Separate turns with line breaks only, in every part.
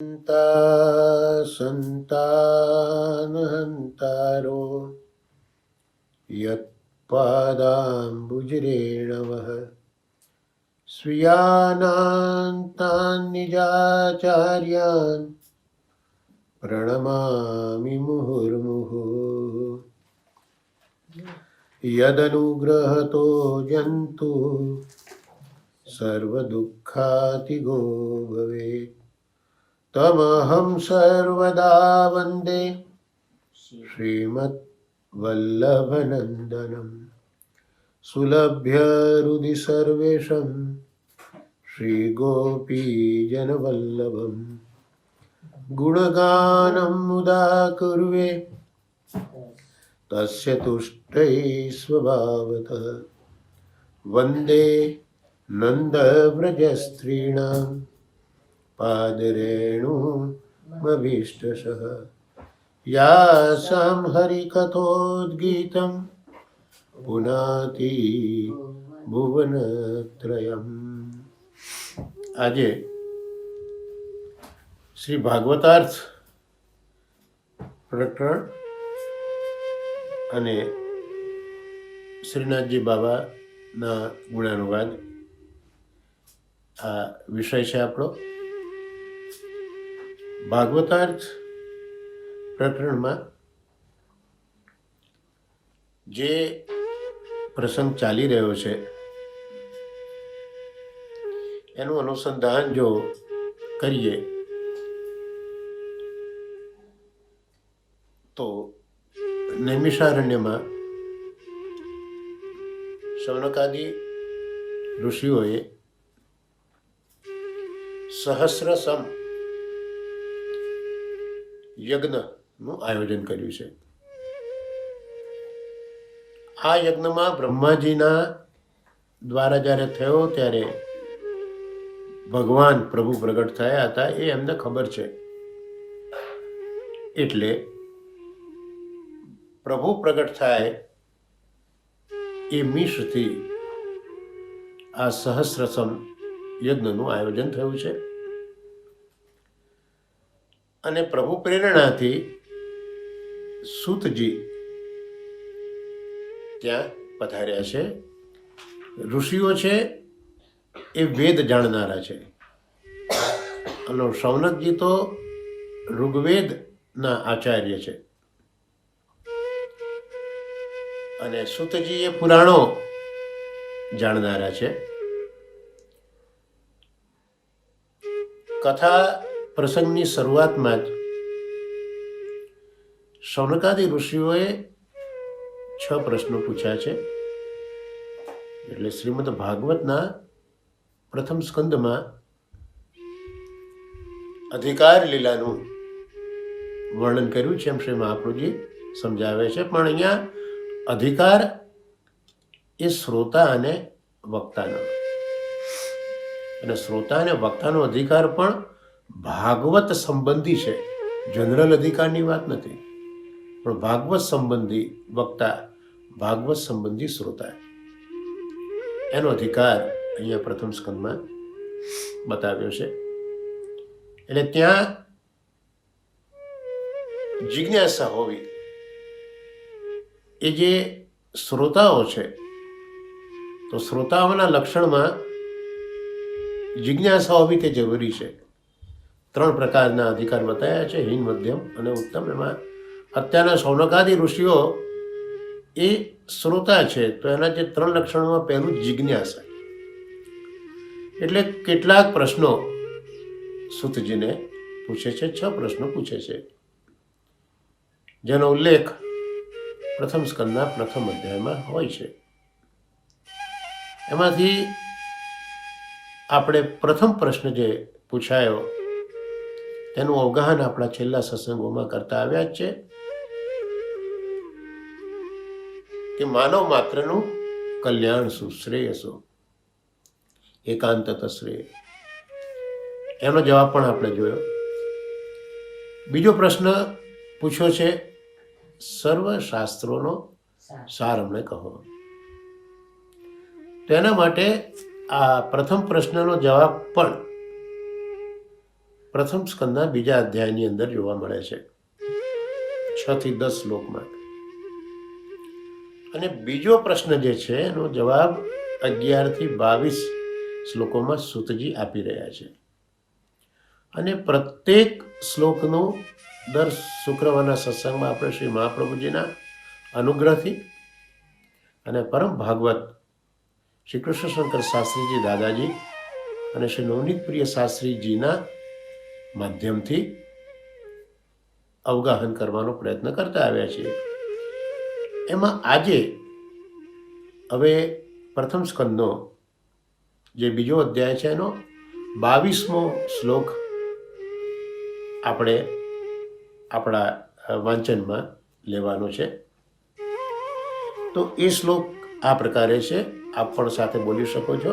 संतानहंतारो यत्पादाम्बुजरेणवः स्वीयानान्तान्निजाचार्यान् प्रणमामि मुहुर्मुहुः। यदनुग्रहतो जन्तु सर्वदुःखातिगो भवेत् तमहं सर्वदा वन्दे श्रीमद्वल्लभनन्दनं सुलभ्य हृदि सर्वेशं श्रीगोपीजनवल्लभं गुणगानं मुदा कुर्वे तस्य तुष्टै स्वभावतः वन्दे नन्दव्रजस्त्रीणां पादरेणुमभीष्टशः यासां हरिकथोद्गीतं पुनाति भुवनत्रयम्। આજે શ્રી ભાગવતાર્થ પ્રકરણ અને શ્રીનાથજી બાબાના ગુણાનુવાદ આ વિષય છે આપણો. ભાગવતાર્થ પ્રકરણમાં જે પ્રસંગ ચાલી રહ્યો છે એનું અનુસંધાન જો કરીએ તો નૈમિષારણ્યમાં શૌનકાદિ ઋષિઓએ સહસ્રસમ યજ્ઞનું આયોજન કર્યું છે. આ યજ્ઞમાં બ્રહ્માજીના દ્વારા જ્યારે થયો ત્યારે ભગવાન પ્રભુ પ્રગટ થયા હતા એ એમને ખબર છે. એટલે પ્રભુ પ્રગટ થાય એ મિશથી આ સહસ્રસમ યજ્ઞનું આયોજન થયું છે. અને પ્રભુ પ્રેરણાથી સૂતજી ત્યાં પધાર્યા છે. ઋષિઓ છે એ વેદ જાણનારા છે અને શૌનકજી તો ઋગ્વેદના આચાર્ય છે અને સૂતજી એ પુરાણો જાણનારા છે. કથા પ્રસંગની શરૂઆતમાં જ શૌનકાદિ ઋષિઓએ 6 પ્રશ્નો પૂછ્યા છે. એટલે શ્રીમદ ભાગવતના પ્રથમ સ્કંદમાં અધિકાર લીલાનું વર્ણન કર્યું છે એમ શ્રી મહાપ્રભુજી સમજાવે છે. પણ અહીંયા અધિકાર એ શ્રોતા અને વક્તાનો, અને શ્રોતા અને વક્તાનો અધિકાર પણ ભાગવત સંબંધી છે. જનરલ અધિકારની વાત નથી, પણ ભાગવત સંબંધી વક્તા, ભાગવત સંબંધી શ્રોતા, એનો અધિકાર અહીંયા પ્રથમ સ્કંદમાં બતાવ્યો છે. એટલે ત્યાં જિજ્ઞાસા હોવી, એ જે શ્રોતાઓ છે તો શ્રોતાઓના લક્ષણમાં જિજ્ઞાસા હોવી તે જરૂરી છે. 3 પ્રકારના અધિકાર બતાવ્યા છે, હીન, મધ્યમ અને ઉત્તમ. એમાં અત્યારના શૌનકાદિ ઋષિઓ એ શ્રોતા છે તો એના જે 3 લક્ષણોમાં પહેલું જિજ્ઞાસા. એટલે કેટલાક પ્રશ્નો સૂતજીને પૂછે છે. 6 પ્રશ્નો પૂછે છે જેનો ઉલ્લેખ પ્રથમ સ્કંદના પ્રથમ અધ્યાયમાં હોય છે. એમાંથી આપણે પ્રથમ પ્રશ્ન જે પૂછાયો તેનું અવગાહન આપણા છેલ્લા સત્સંગોમાં કરતા આવ્યા જ છે કે માનવ માત્રનું કલ્યાણ શું, શ્રેયસો એકાંતત શ્રેય, એનો જવાબ પણ આપણે જોયો. બીજો પ્રશ્ન પૂછ્યો છે સર્વ શાસ્ત્રોનો સાર અમને કહો. તો એના માટે આ પ્રથમ પ્રશ્નનો જવાબ પણ પ્રથમ સ્કંદના બીજા અધ્યાયની અંદર જોવા મળે છે, 6 થી 10 શ્લોકમાં. અને બીજો પ્રશ્ન જે છે એનો જવાબ 11 થી 22 શ્લોકોમાં સૂતજી આપી રહ્યા છે. અને પ્રત્યેક શ્લોકનું દર શુક્રવારના સત્સંગમાં આપણે શ્રી મહાપ્રભુજીના અનુગ્રહથી અને પરમ ભાગવત શ્રી કૃષ્ણ શંકર શાસ્ત્રીજી દાદાજી અને શ્રી નવનીત પ્રિય શાસ્ત્રીજીના માધ્યમથી અવગાહન કરવાનો પ્રયત્ન કરતા આવ્યા છીએ. એમાં આજે હવે પ્રથમ સ્કંદનો જે બીજો અધ્યાય છે એનો 22મો શ્લોક આપણે આપણા વાંચનમાં લેવાનો છે. તો એ શ્લોક આ પ્રકારે છે, આપ પણ સાથે બોલી શકો છો.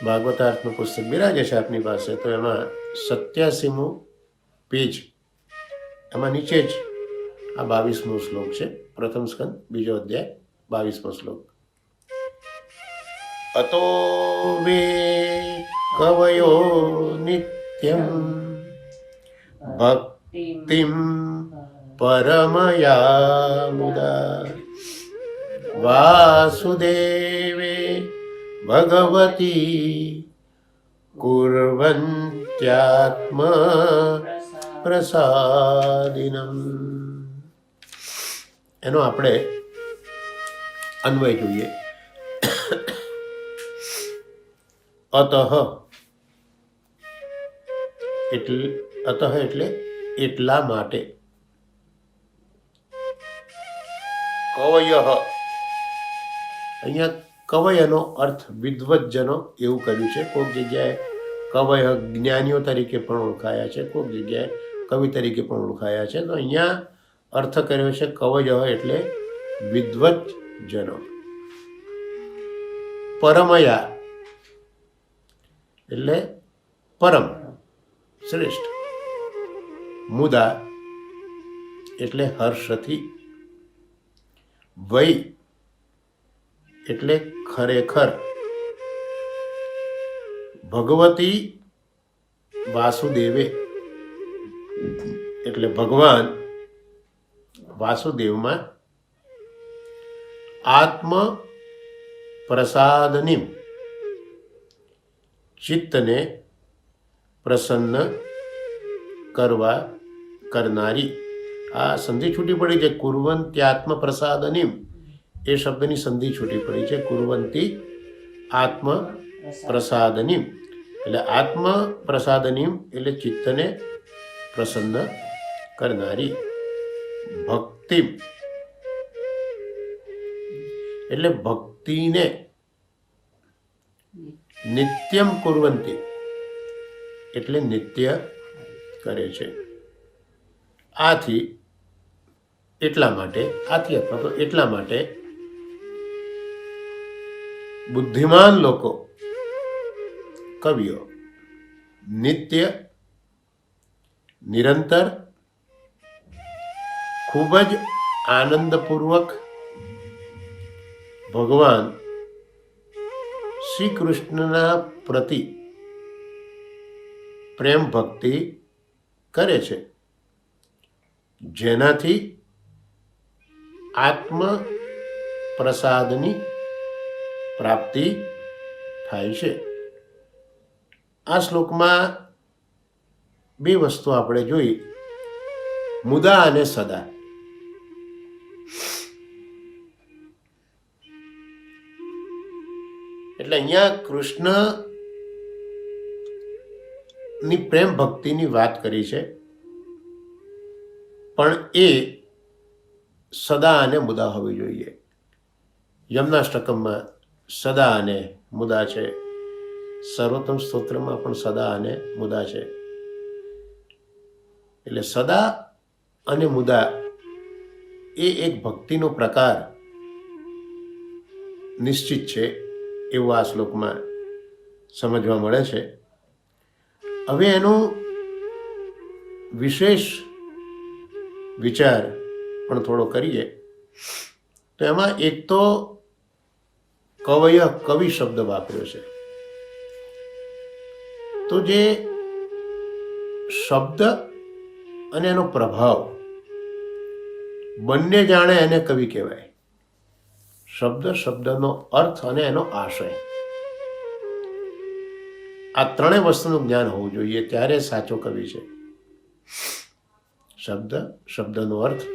ભાગવતાર્થનું પુસ્તક બિરાજે છે આપની પાસે, તો એમાં 87મું પેજ, એમાં નીચે જ આ 22મો શ્લોક છે. પ્રથમ સ્કંદ બીજો અધ્યાય 22મો શ્લોક. અતો વે કવયો નિત્યમ ભક્તિમ પરમયા મુદા વાસુદેવે ભગવતી કુર્વન્ત્યાત્મ પ્રસાદિનમ. એનો આપણે અન્વય જોઈએ. અતઃ એટલે એટલા માટે. કવય, અહીંયા કવયનો અર્થ વિદ્વજ્જનો એવું કર્યું છે. કોઈક જગ્યાએ કવય જ્ઞાનીઓ તરીકે પણ ઓળખાયા છે, કોઈક જગ્યાએ કવિ તરીકે પણ ઓળખાયા છે. તો અહીંયા અર્થ કર્યો છે કવય એટલે વિદ્વજ્જનો. પરમયા એટલે પરમ શ્રેષ્ઠ. મુદા એટલે હર્ષથી. વૈ એટલે ખરેખર. ભગવતી વાસુદેવે એટલે ભગવાન વાસુદેવમાં. આત્મ પ્રસાદની ચિત્તને પ્રસન્ન કરનારી. આ સંધિ છૂટી પડી છે. કુર્વંત્યાત્મ પ્રસાદની એ શબ્દની સંધિ છૂટી પડી છે. કુર્વંતી આત્મ પ્રસાદની એટલે આત્મ પ્રસાદની એટલે ચિત્તને પ્રસન્ન કરનારી. ભક્તિ એટલે ભક્તિને. નિત્યમ કુર્વંતી એટલે નિત્ય કરે છે. આથી એટલા માટે, આથી અથવા તો એટલા માટે બુદ્ધિમાન લોકો, કવિઓ નિત્ય નિરંતર ખૂબ જ આનંદપૂર્વક ભગવાન શ્રી કૃષ્ણના પ્રતિ પ્રેમ ભક્તિ કરે છે, જેનાથી આત્મ પ્રસાદની પ્રાપ્તિ થાય છે. આ શ્લોકમાં બે વસ્તુ આપણે જોઈ, મુદા અને સદા. એટલે અહીંયા કૃષ્ણની પ્રેમ ભક્તિની વાત કરી છે, પણ એ સદા અને મુદા હોવી જોઈએ. યમનાષ્ટકમમાં સદા અને મુદા છે, સર્વોત્તમ સ્તોત્રમાં પણ સદા અને મુદા છે. એટલે સદા અને મુદા એ એક ભક્તિનો પ્રકાર નિશ્ચિત છે એવું આ શ્લોકમાં સમજવા મળે છે. હવે એનો વિશેષ વિચાર પણ થોડો કરીએ તો એમાં એક તો કવય કવિ શબ્દ વાપર્યો છે. તો જે શબ્દ અને એનો પ્રભાવ બંને જાણે એને કવિ કહેવાય. શબ્દ, શબ્દનો અર્થ અને એનો આશય, આ ત્રણેય વસ્તુનું જ્ઞાન હોવું જોઈએ, ત્યારે સાચો કવિ છે. શબ્દ, શબ્દનો અર્થ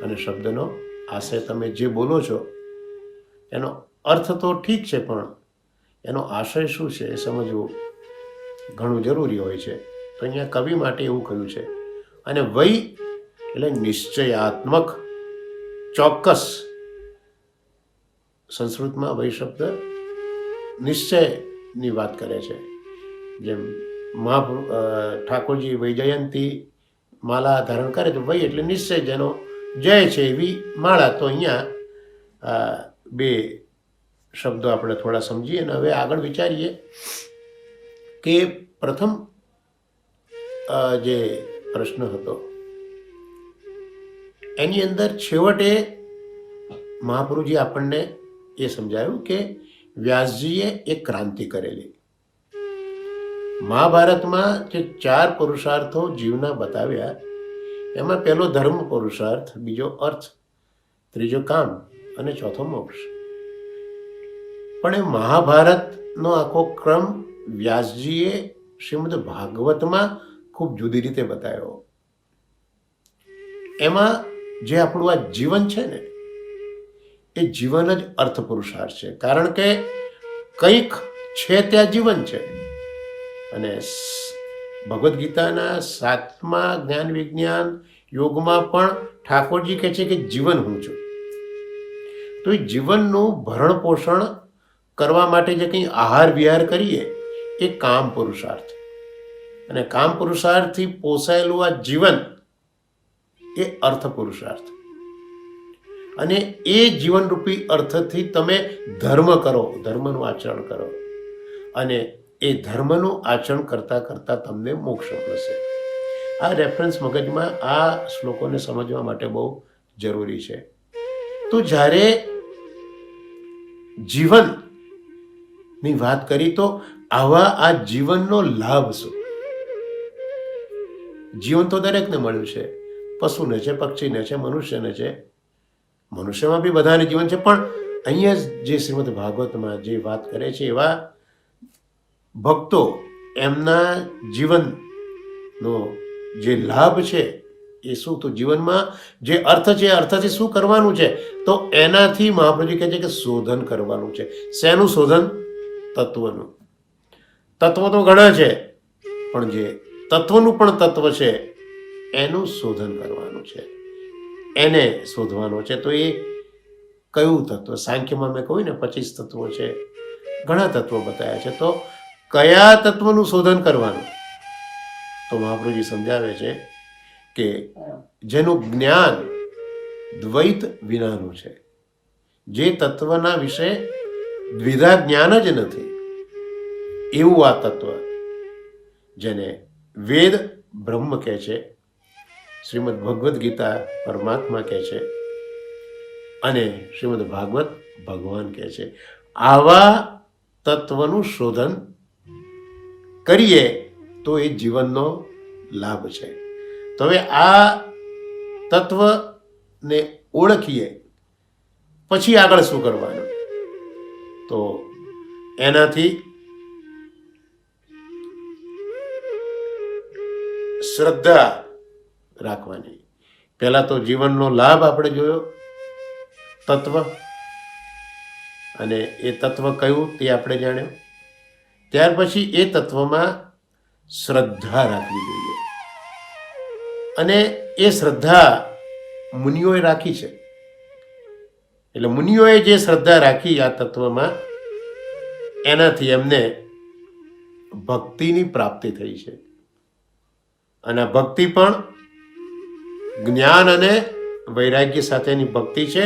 અને શબ્દનો આશય. તમે જે બોલો છો એનો અર્થ તો ઠીક છે, પણ એનો આશય શું છે એ સમજવું ઘણું જરૂરી હોય છે. તો અહીંયા કવિ માટે એવું કહ્યું છે. અને વૈ એટલે નિશ્ચયાત્મક, ચોક્કસ. સંસ્કૃતમાં વૈ શબ્દ નિશ્ચયની વાત કરે છે. જેમ ઠાકોરજી વૈજયંતી માલા ધારણ કરે તો વૈ એટલે નિશ્ચય, જેનો જય છે એવી માળા. તો અહીંયા બે શબ્દો આપણે થોડા સમજીએ અને હવે આગળ વિચારીએ કે પ્રથમ જે પ્રશ્ન હતો એની અંદર છેવટે મહાપ્રભુજી આપણને એ સમજાયું કે વ્યાસજીએ એક ક્રાંતિ કરેલી. મહાભારતમાં જે 4 પુરુષાર્થો જીવના બતાવ્યા, એમાં પહેલો ધર્મ પુરુષાર્થ, બીજો અર્થ, ત્રીજો કામ અને ચોથો મોક્ષ. પણ એ મહાભારતનો આખો ક્રમ વ્યાસજીએ શ્રીમદ ભાગવતમાં ખૂબ જુદી રીતે બતાવ્યો. એમાં જે આપણું આ જીવન છે ને, એ જીવન જ અર્થ પુરુષાર્થ છે. કારણ કે કંઈક છે ત્યાં જીવન છે. અને ભગવદ્ ગીતાના 7મા જ્ઞાન વિજ્ઞાન યોગમાં પણ ઠાકોરજી કહે છે કે જીવન હું છું. તો એ જીવનનું ભરણ પોષણ કરવા માટે જે કંઈ આહાર વિહાર કરીએ એ કામ પુરુષાર્થ. અને કામ પુરુષાર્થથી પોસાયેલું આ જીવન એ અર્થ પુરુષાર્થ. અને એ જીવનરૂપી અર્થથી તમે ધર્મ કરો, ધર્મનું આચરણ કરો, અને એ ધર્મનું આચરણ કરતાં કરતાં તમને મોક્ષ મળશે. આ રેફરન્સ મગજમાં આ શ્લોકોને સમજવા માટે બહુ જરૂરી છે. તો જ્યારે જીવનની વાત કરી તો આવા આ જીવનનો લાભ શું? જીવન તો દરેકને મળ્યું છે, પશુને છે, પક્ષીને છે, મનુષ્યને છે. મનુષ્યમાં બી બધાને જીવન છે, પણ અહીંયા જે શ્રીમદ ભાગવતમાં જે વાત કરે છે એવા ભક્તો એમના જીવનનો જે લાભ છે એ શું? તો જીવનમાં જે અર્થ છે, અર્થથી શું કરવાનું છે? તો એનાથી મહાપ્રભુજી કહે છે કે શોધન કરવાનું છે. શેનું શોધન? તત્વનું. તત્વ તો ઘણા છે, પણ જે તત્વનું પણ તત્વ છે એનું શોધન કરવાનું છે, એને શોધવાનો છે. તો એ કયું તત્વ? સાંખ્યમાં મેં કહ્યું ને 25 તત્વો છે, ઘણા તત્વો બતાવ્યા છે. તો કયા તત્વનું શોધન કરવાનું? તો મહાપ્રભુજી સમજાવે છે કે જેનું જ્ઞાન દ્વૈત વિનાનું છે, જે તત્વના વિશે દ્વિધા જ્ઞાન જ નથી, એવું આ તત્વ, જેને વેદ બ્રહ્મ કહે છે, શ્રીમદ ભગવદ્ ગીતા પરમાત્મા કહે છે, અને શ્રીમદ ભાગવત ભગવાન કહે છે. આવા તત્વનું શોધન કરીએ તો એ જીવનનો લાભ છે. તો હવે આ તત્વને ઓળખીએ પછી આગળ શું કરવાનું? તો એનાથી શ્રદ્ધા રાખવાની. પહેલા તો જીવનનો લાભ આપણે જોયો, તત્વ, અને એ તત્વ કયું તે આપણે જાણ્યું. ત્યાર પછી એ તત્વમાં શ્રદ્ધા રાખવી જોઈએ. અને એ શ્રદ્ધા મુનિઓએ રાખી છે. એટલે મુનિઓએ જે શ્રદ્ધા રાખી આ તત્વમાં, એનાથી એમને ભક્તિની પ્રાપ્તિ થઈ છે. અને આ ભક્તિ પણ જ્ઞાન અને વૈરાગ્ય સાથેની ભક્તિ છે,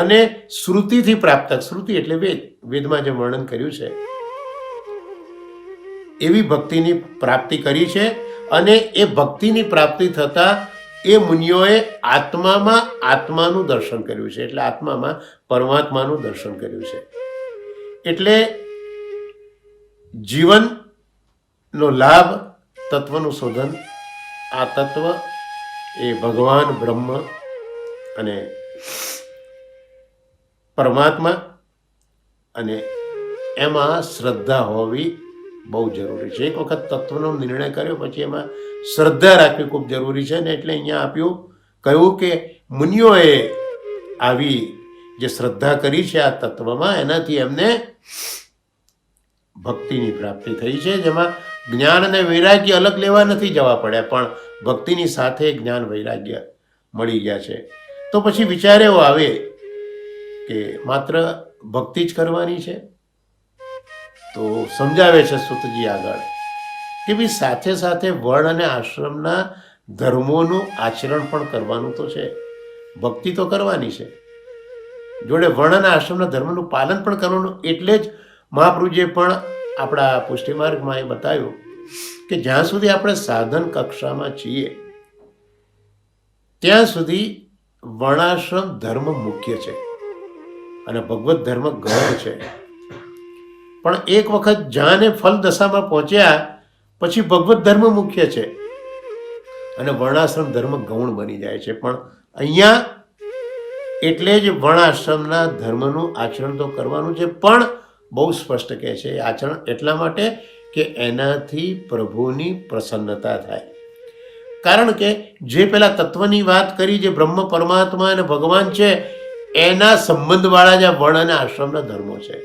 અને શ્રુતિથી પ્રાપ્ત. શ્રુતિ એટલે વેદ, વેદમાં જે વર્ણન કર્યું છે એવી ભક્તિની પ્રાપ્તિ કરી છે. અને એ ભક્તિની પ્રાપ્તિ થતાં એ મુનિઓએ આત્મામાં આત્માનું દર્શન કર્યું છે. એટલે આત્મામાં પરમાત્માનું દર્શન કર્યું છે. એટલે જીવનનો લાભ તત્વનું શોધન. આ તત્વ એ ભગવાન બ્રહ્મ અને પરમાત્મા, અને એમાં શ્રદ્ધા હોવી બહુ જરૂરી છે. એક વખત તત્વનો નિર્ણય કર્યો પછી એમાં શ્રદ્ધા રાખવી ખૂબ જરૂરી છે. ને એટલે અહીંયા કહ્યું કે મુનિઓએ આવી જે શ્રદ્ધા કરી છે આ તત્વમાં, એનાથી એમને ભક્તિની પ્રાપ્તિ થઈ છે, જેમાં જ્ઞાન અને વૈરાગ્ય અલગ લેવા નથી જવા પડ્યા, પણ ભક્તિની સાથે જ્ઞાન વૈરાગ્ય મળી ગયા છે. તો પછી વિચાર એવો આવે કે માત્ર ભક્તિ જ કરવાની છે? તો સમજાવે છે સૂતજી આગળ કે ભાઈ સાથે સાથે વર્ણ અને આશ્રમના ધર્મોનું આચરણ પણ કરવાનું તો છે. ભક્તિ તો કરવાની છે, જોડે વર્ણ અને આશ્રમના ધર્મનું પાલન પણ કરવાનું. એટલે જ મહાપ્રભુજીએ પણ આપણા પુષ્ટિમાર્ગમાં એ બતાવ્યું કે જ્યાં સુધી આપણે સાધન કક્ષામાં છીએ ત્યાં સુધી વર્ણાશ્રમ ધર્મ મુખ્ય છે અને ભગવત ધર્મ ગૌણ છે. પણ એક વખત જ્યાં ફલ દશામાં પહોંચ્યા પછી ભગવત ધર્મ મુખ્ય છે અને વર્ણાશ્રમ ધર્મ ગૌણ બની જાય છે. પણ અહીંયા એટલે જ વર્ણાશ્રમના ધર્મનું આચરણ તો કરવાનું છે, પણ બહુ સ્પષ્ટ કહે છે આચરણ એટલા માટે કે એનાથી પ્રભુની પ્રસન્નતા થાય. કારણ કે જે પેલા તત્વની વાત કરી, જે બ્રહ્મ પરમાત્મા અને ભગવાન છે, એના સંબંધવાળા જે વર્ણ અને આશ્રમના ધર્મો છે.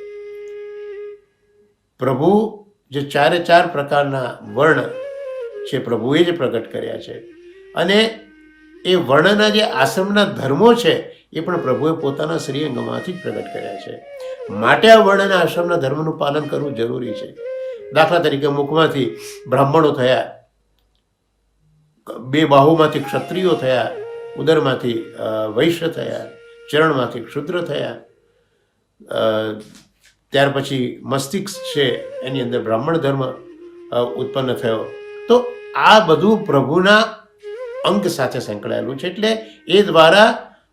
પ્રભુ જે ચારે ચાર પ્રકારના વર્ણ છે પ્રભુએ જ પ્રગટ કર્યા છે, અને એ વર્ણના જે આશ્રમના ધર્મો છે એ પણ પ્રભુએ પોતાના શ્રીઅંગમાંથી જ પ્રગટ કર્યા છે. માટે આ વર્ણ અને આશ્રમના ધર્મનું પાલન કરવું જરૂરી છે. દાખલા તરીકે મુખમાંથી બ્રાહ્મણો થયા, બે બાહુમાંથી ક્ષત્રિયો થયા, ઉદરમાંથી વૈશ્ય થયા, ચરણમાંથી ક્ષુદ્ર થયા, ત્યાર પછી મસ્તિષ્ક છે એની અંદર બ્રાહ્મણ ધર્મ ઉત્પન્ન થયો. તો આ બધું પ્રભુના અંગ સાથે સંકળાયેલું છે. એટલે એ દ્વારા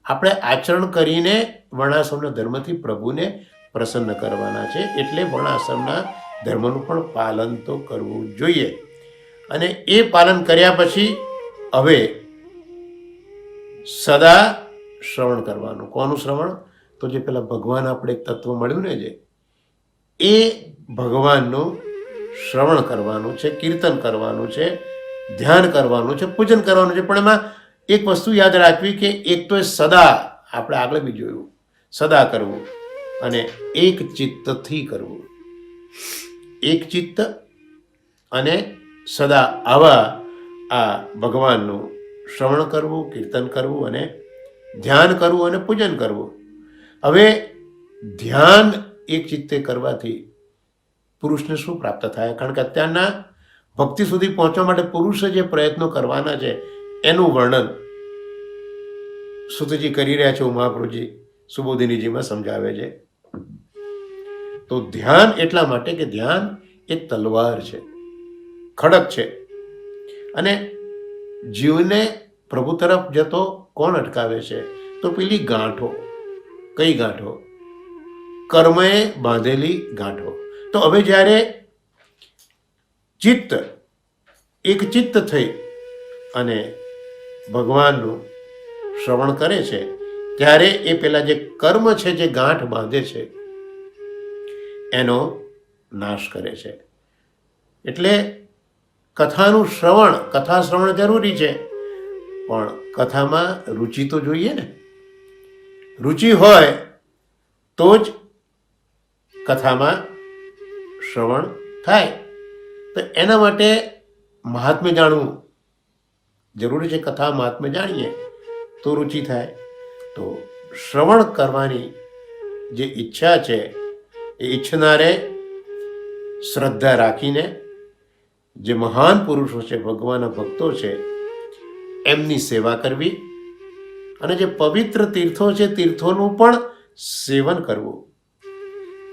આપણે આચરણ કરીને વર્ણાશ્રમના ધર્મથી પ્રભુને પ્રસન્ન કરવાના છે. એટલે વર્ણાશ્રમના ધર્મનું પણ પાલન તો કરવું જોઈએ. અને એ પાલન કર્યા પછી હવે સદા શ્રવણ કરવાનું. કોનું શ્રવણ? તો જે પેલા ભગવાન આપણે એક તત્વ મળ્યું ને, જે એ ભગવાનનું શ્રવણ કરવાનું છે, કીર્તન કરવાનું છે, ધ્યાન કરવાનું છે, પૂજન કરવાનું છે. પણ એમાં એક વસ્તુ યાદ રાખવી કે એક તો એ સદા, આપણે આગળ બી જોયું, સદા કરવું અને એક ચિત્તથી કરવું. એક ચિત્ત અને સદા આવા આ ભગવાનનું શ્રવણ કરવું, કીર્તન કરવું અને ધ્યાન કરવું અને પૂજન કરવું. હવે ધ્યાન એક ચિત્તે કરવાથી પુરુષને શું પ્રાપ્ત થાય? કારણ કે અત્યારના ભક્તિ સુધી પહોંચવા માટે પુરુષે જે પ્રયત્નો કરવાના છે એનું વર્ણન સુતજી કરી રહ્યા છે, મહાપ્રભુજી સુબોધિનીજીમાં સમજાવે છે. તો ધ્યાન એટલા માટે કે ધ્યાન એ તલવાર છે, ખડક છે, અને જીવને પ્રભુ તરફ જતો કોણ અટકાવે છે? તો પેલી ગાંઠો. કઈ ગાંઠો? કર્મએ બાંધેલી ગાંઠો. તો હવે જ્યારે ચિત્ત એક ચિત્ત થઈ અને ભગવાનનું શ્રવણ કરે છે ત્યારે એ પેલા જે કર્મ છે, જે ગાંઠ બાંધે છે, એનો નાશ કરે છે. એટલે કથાનું શ્રવણ, કથા શ્રવણ જરૂરી છે, પણ કથામાં રુચિ તો જોઈએ ને. રુચિ હોય તો જ કથામાં શ્રવણ થાય. તો એના માટે મહાત્મ્ય જાણવું જરૂરી છે. કથા મહાત્મ્ય જાણીએ તો રુચિ થાય. તો શ્રવણ કરવાની જે ઈચ્છા છે એ ઈચ્છનારે શ્રદ્ધા રાખીને જે મહાન પુરુષો છે, ભગવાનના ભક્તો છે, એમની સેવા કરવી અને જે પવિત્ર તીર્થો છે તીર્થોનું પણ સેવન કરવું.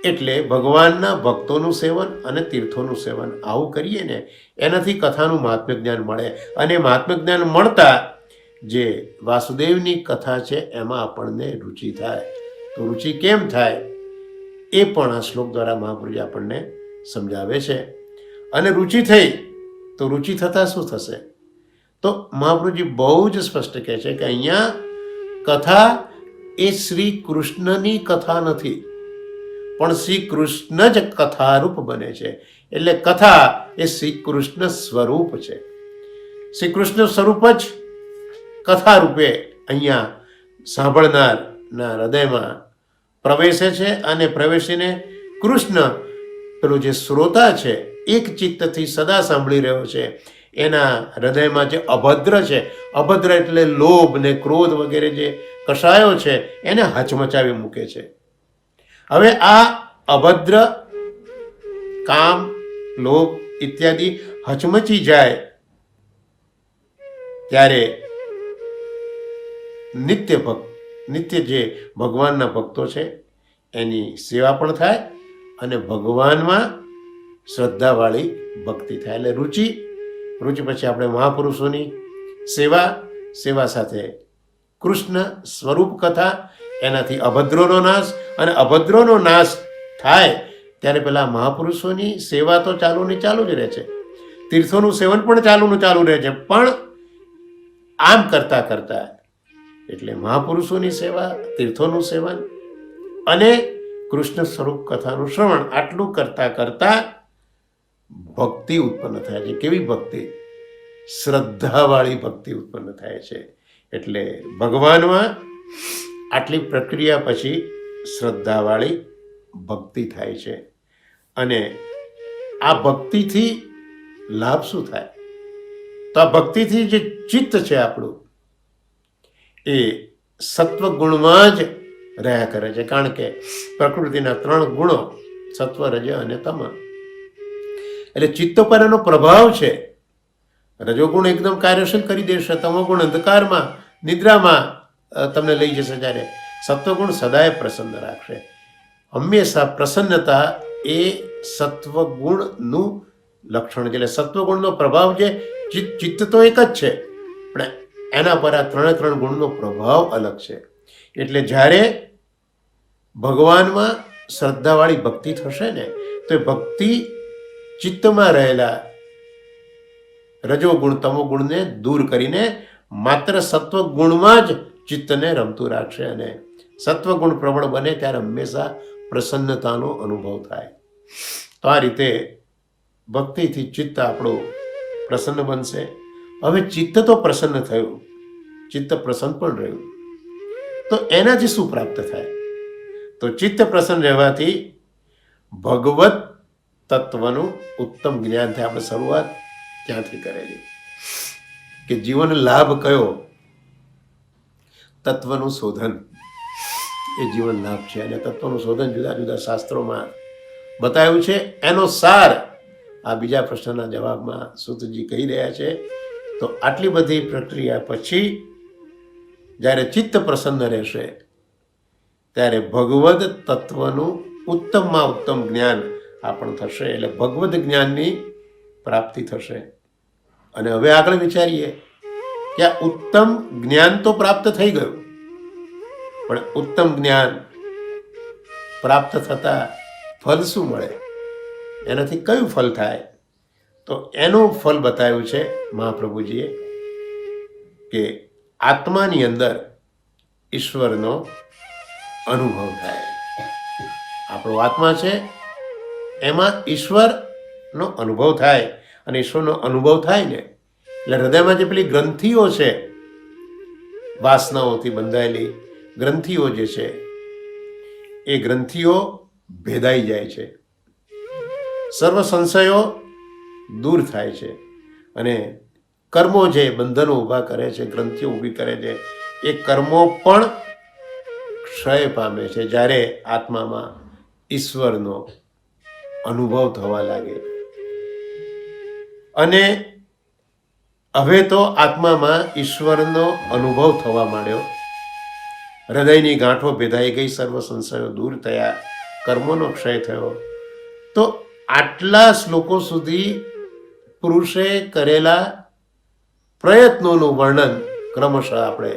એટલે ભગવાનના ભક્તોનું સેવન અને તીર્થોનું સેવન આવું કરીએ ને, એનાથી કથાનું મહાત્મ્ય જ્ઞાન મળે. અને મહાત્મ્ય જ્ઞાન મળતા જે વાસુદેવની કથા છે એમાં આપણને રુચિ થાય. તો રુચિ કેમ થાય એ પણ આ શ્લોક દ્વારા મહાપ્રભુજી આપણને સમજાવે છે. અને રુચિ થઈ તો રુચિ થતાં શું થશે? તો મહાપ્રભુજી બહુ જ સ્પષ્ટ કહે છે કે અહીંયા કથા એ શ્રી કૃષ્ણની કથા નથી, પણ શ્રી કૃષ્ણ જ કથારૂપ બને છે. એટલે કથા એ શ્રી કૃષ્ણ સ્વરૂપ છે. શ્રી કૃષ્ણ સ્વરૂપ જ કથા રૂપે અહીંયા સાંભળનારના હૃદયમાં પ્રવેશે છે અને પ્રવેશીને કૃષ્ણ પેલું જે શ્રોતા છે એક ચિત્તથી સદા સાંભળી રહ્યો છે, એના હૃદયમાં જે અભદ્ર છે, અભદ્ર એટલે લોભ ને ક્રોધ વગેરે જે કષાયો છે એને હચમચાવી મૂકે છે. હવે આ અભદ્ર કામ, લોભ ઇત્યાદિ હચમચી જાય ત્યારે નિત્ય જે ભગવાનના ભક્તો છે એની સેવા પણ થાય અને ભગવાનમાં શ્રદ્ધાવાળી ભક્તિ થાય. એટલે રુચિ પછી આપણે મહાપુરુષોની સેવા સાથે કૃષ્ણ સ્વરૂપ કથા, એનાથી અભદ્રોનો નાશ, અને અભદ્રોનો નાશ થાય ત્યારે પેલા મહાપુરુષોની સેવા તો ચાલુ જ રહે છે, તીર્થોનું સેવન પણ ચાલુ રહે છે. પણ આમ કરતા એટલે મહાપુરુષોની સેવા, તીર્થોનું સેવન અને કૃષ્ણ સ્વરૂપ કથાનું શ્રવણ, આટલું કરતા ભક્તિ ઉત્પન્ન થાય છે. કેવી ભક્તિ? શ્રદ્ધાવાળી ભક્તિ ઉત્પન્ન થાય છે. એટલે ભગવાનમાં આટલી પ્રક્રિયા પછી શ્રદ્ધાવાળી ભક્તિ થાય છે. અને આ ભક્તિથી લાભ શું થાય? તો આ ભક્તિથી જે ચિત્ત છે આપણું એ સત્વ ગુણમાં જ રહ્યા કરે છે. કારણ કે પ્રકૃતિના 3 ગુણો સત્વ, રજ અને તમ, એટલે ચિત્ત પર એનો પ્રભાવ છે. રજોગુણ એકદમ કાર્યશીલ કરી દેશે, તમોગુણ અંધકારમાં નિદ્રામાં તમને લઈ જશે, જ્યારે સત્વગુણ સદાય પ્રસન્ન રાખશે. હંમેશા પ્રસન્નતા એ સત્વગુણનું લક્ષણ છે. એટલે સત્વગુણનો પ્રભાવ જે ચિત્ત તો એક જ છે, પણ એના પર આ 3 ગુણનો પ્રભાવ અલગ છે. એટલે જ્યારે ભગવાનમાં શ્રદ્ધાવાળી ભક્તિ થશે ને, તો એ ભક્તિ ચિત્તમાં રહેલા રજોગુણ તમોગુણને દૂર કરીને માત્ર સત્વગુણમાં જ ચિત્તને રમતું રાખશે. અને સત્વગુણ પ્રબળ બને ત્યારે હંમેશા પ્રસન્નતાનો અનુભવ થાય. તો આ રીતે ભક્તિથી ચિત્ત આપણું પ્રસન્ન બનશે. હવે ચિત્ત તો પ્રસન્ન થયું, ચિત્ત પ્રસન્ન પણ રહ્યું, તો એનાથી શું પ્રાપ્ત થાય? તો ચિત્ત પ્રસન્ન રહેવાથી ભગવત તત્વનું ઉત્તમ જ્ઞાન થાય. આપણે શરૂઆત ત્યાંથી કરેલી કે જીવન લાભ કયો? તત્વનું શોધન એ જીવન લાભ છે. અને તત્વનું શોધન જુદા જુદા શાસ્ત્રોમાં બતાવ્યું છે. એનો સાર આ બીજા પ્રશ્નના જવાબમાં સૂતજી કહી રહ્યા છે. તો આટલી બધી પ્રક્રિયા પછી જ્યારે ચિત્ત પ્રસન્ન રહેશે ત્યારે ભગવદ તત્વનું ઉત્તમમાં ઉત્તમ જ્ઞાન આપણ થશે. એટલે ભગવદ જ્ઞાનની પ્રાપ્તિ થશે. અને હવે આગળ વિચારીએ કે આ ઉત્તમ જ્ઞાન તો પ્રાપ્ત થઈ ગયું, પણ ઉત્તમ જ્ઞાન પ્રાપ્ત થતા ફલ શું મળે? એનાથી કયું ફલ થાય? તો એનું ફલ બતાવ્યું છે મહાપ્રભુજીએ કે આત્માની અંદર ઈશ્વરનો અનુભવ થાય. આપણો આત્મા છે એમાં ઈશ્વરનો અનુભવ થાય. અને ઈશ્વરનો અનુભવ થાય ને એટલે હૃદયમાં જે પેલી ગ્રંથિઓ છે, વાસનાઓથી બંધાયેલી ગ્રંથિઓ જે છે, એ ગ્રંથિઓ ભેદાઈ જાય છે, સર્વ સંશયો દૂર થાય છે. અને કર્મો જે બંધનો ઊભા કરે છે, ગ્રંથિઓ ઊભી કરે છે, એ કર્મો પણ ક્ષય પામે છે જ્યારે આત્મામાં ઈશ્વરનો અનુભવ થવા લાગે. અને હવે તો આત્મામાં ઈશ્વરનો અનુભવ થવા માંડ્યો, હૃદયની ગાંઠો ભેદાઈ ગઈ, સર્વ સંશયો દૂર થયા, કર્મોનો ક્ષય થયો. તો આટલા શ્લોકો સુધી પુરુષે કરેલા પ્રયત્નોનું વર્ણન ક્રમશઃ આપણે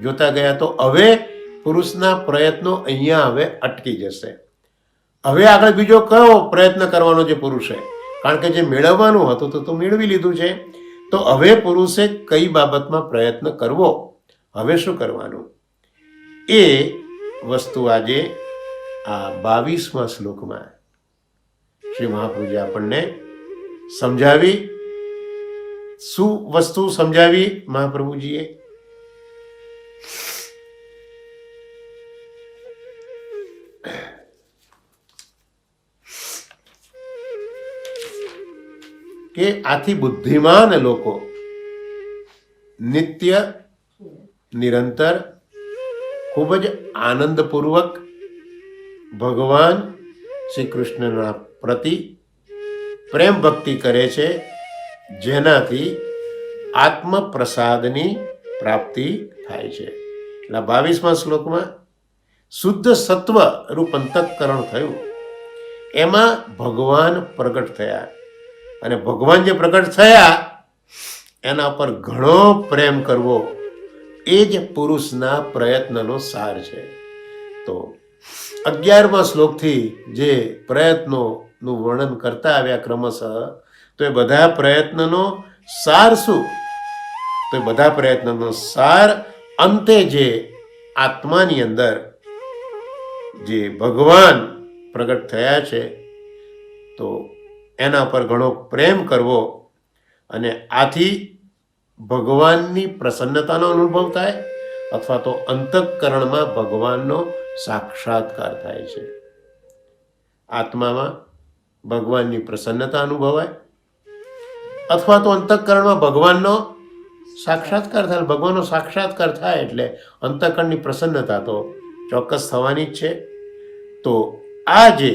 જોતા ગયા. તો હવે પુરુષના પ્રયત્નો અહીંયા હવે અટકી જશે. હવે આગળ બીજો કયો પ્રયત્ન કરવાનો છે પુરુષે? કારણ કે જે મેળવવાનું હતું તો મેળવી લીધું છે. તો હવે પુરુષે કઈ બાબતમાં પ્રયત્ન કરવો, હવે શું કરવાનું, એ વસ્તુ આજે આ 22મા શ્લોકમાં શ્રી મહાપ્રભુજી આપણને સમજાવી. શું વસ્તુ સમજાવી મહાપ્રભુજીએ? કે આથી બુદ્ધિમાન લોકો નિત્ય નિરંતર ખૂબ જ આનંદપૂર્વક ભગવાન શ્રી કૃષ્ણના પ્રતિ પ્રેમ ભક્તિ કરે છે, જેનાથી આત્મપ્રસાદની પ્રાપ્તિ થાય છે. એટલે 22મા શ્લોકમાં શુદ્ધ સત્વ રૂપ અંતઃકરણ થયું, એમાં ભગવાન પ્રગટ થયા, અને ભગવાન જે પ્રગટ થયા એના પર ઘણો પ્રેમ કરવો એ જ પુરુષના પ્રયત્નનો સાર છે. તો 11મા શ્લોકથી જે પ્રયત્નોનું વર્ણન કરતા આવ્યા ક્રમશઃ, તો એ બધા પ્રયત્નનો સાર શું? તો એ બધા પ્રયત્નનો સાર અંતે જે આત્માની અંદર જે ભગવાન પ્રગટ થયા છે, તો એના પર ઘણો પ્રેમ કરવો, અને આથી ભગવાનની પ્રસન્નતાનો અનુભવ થાય, અથવા તો અંતઃકરણમાં ભગવાનનો સાક્ષાત્કાર થાય છે. આત્મામાં ભગવાનની પ્રસન્નતા અનુભવાય, અથવા તો અંતઃકરણમાં ભગવાનનો સાક્ષાત્કાર થાય. ભગવાનનો સાક્ષાત્કાર થાય એટલે અંતઃકરણની પ્રસન્નતા તો ચોક્કસ થવાની જ છે. તો આ જે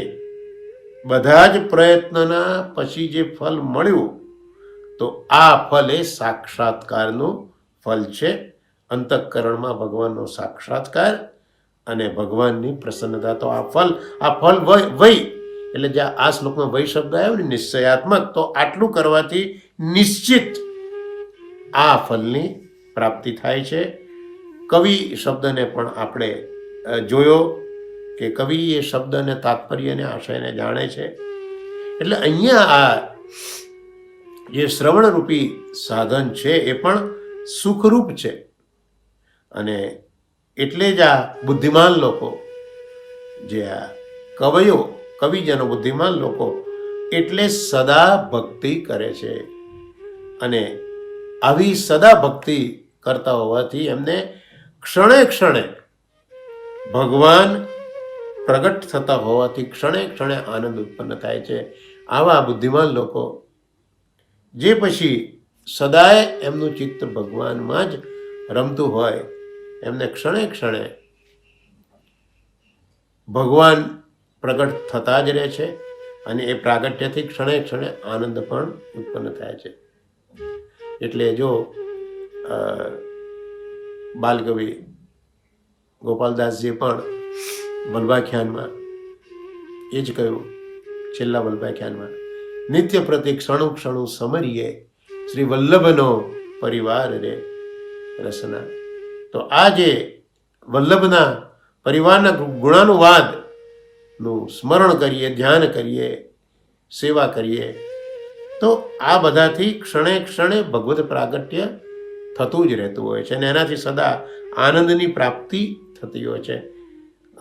બધા જ પ્રયત્નના પછી જે ફલ મળ્યું, તો આ ફલ એ સાક્ષાત્કારનું ફલ છે. અંતઃકરણમાં ભગવાનનો સાક્ષાત્કાર અને ભગવાનની પ્રસન્નતા. તો આ ફલ વય એટલે જે આ શ્લોકમાં વય શબ્દ આવ્યો ને, નિશ્ચયાત્મક, તો આટલું કરવાથી નિશ્ચિત આ ફલની પ્રાપ્તિ થાય છે. કવિ શબ્દને પણ આપણે જોયો કે કવિ એ શબ્દને તાત્પર્યને આશયને જાણે છે. એટલે અહીંયા આ જે શ્રવણરૂપી સાધન છે એ પણ સુખરૂપ છે, અને એટલે જ આ બુદ્ધિમાન લોકો, જે આ કવિજનો બુદ્ધિમાન લોકો, એટલે સદા ભક્તિ કરે છે. અને આવી સદા ભક્તિ કરતા હોવાથી એમને ક્ષણે ક્ષણે ભગવાન પ્રગટ થતા હોવાથી ક્ષણે ક્ષણે આનંદ ઉત્પન્ન થાય છે. આવા બુદ્ધિમાન લોકો જે પછી સદાય એમનું ચિત્ત ભગવાનમાં જ રમતું હોય, એમને ક્ષણે ક્ષણે ભગવાન પ્રગટ થતા જ રહે છે, અને એ પ્રાગટ્યથી ક્ષણે ક્ષણે આનંદ પણ ઉત્પન્ન થાય છે. એટલે જો બાલકવિ ગોપાલદાસજીએ પણ વલ્ભાખ્યાનમાં એ જ કહ્યું, છેલ્લા વલ્ભાખ્યાનમાં, નિત્ય પ્રતિ ક્ષણુ ક્ષણુ સમરીએ શ્રી વલ્લભનો પરિવાર રે રસના. તો આ જે વલ્લભના પરિવારના ગુણાનુવાદનું સ્મરણ કરીએ, ધ્યાન કરીએ, સેવા કરીએ, તો આ બધાથી ક્ષણે ક્ષણે ભગવત પ્રાગટ્ય થતું જ રહેતું હોય છે, અને એનાથી સદા આનંદની પ્રાપ્તિ થતી હોય છે.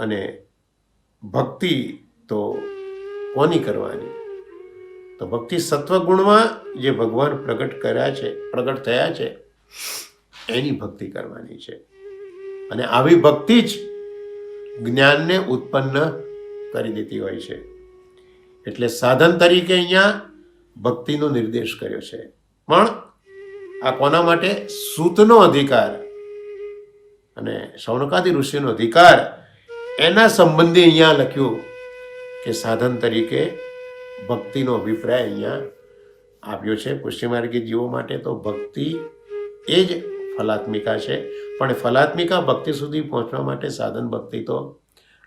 અને ભક્તિ તો કોની કરવાની? તો ભક્તિ સત્વગુણમાં જે ભગવાન પ્રગટ થયા છે એની ભક્તિ કરવાની છે. અને આવી ભક્તિ જ જ્ઞાનને ઉત્પન્ન કરી દેતી હોય છે. એટલે સાધન તરીકે અહીંયા ભક્તિનો નિર્દેશ કર્યો છે. પણ આ કોના માટે? સૂતનો અધિકાર અને શૌનકાદિ ઋષિનો અધિકાર, એના સંબંધી અહીંયા લખ્યું કે સાધન તરીકે ભક્તિનો અભિપ્રાય અહીંયા આપ્યો છે. પુષ્ટિમાર્ગી જીવો માટે તો ભક્તિ એ જ ફલાત્મિકા છે, પણ ફલાત્મિકા ભક્તિ સુધી પહોંચવા માટે સાધન ભક્તિ તો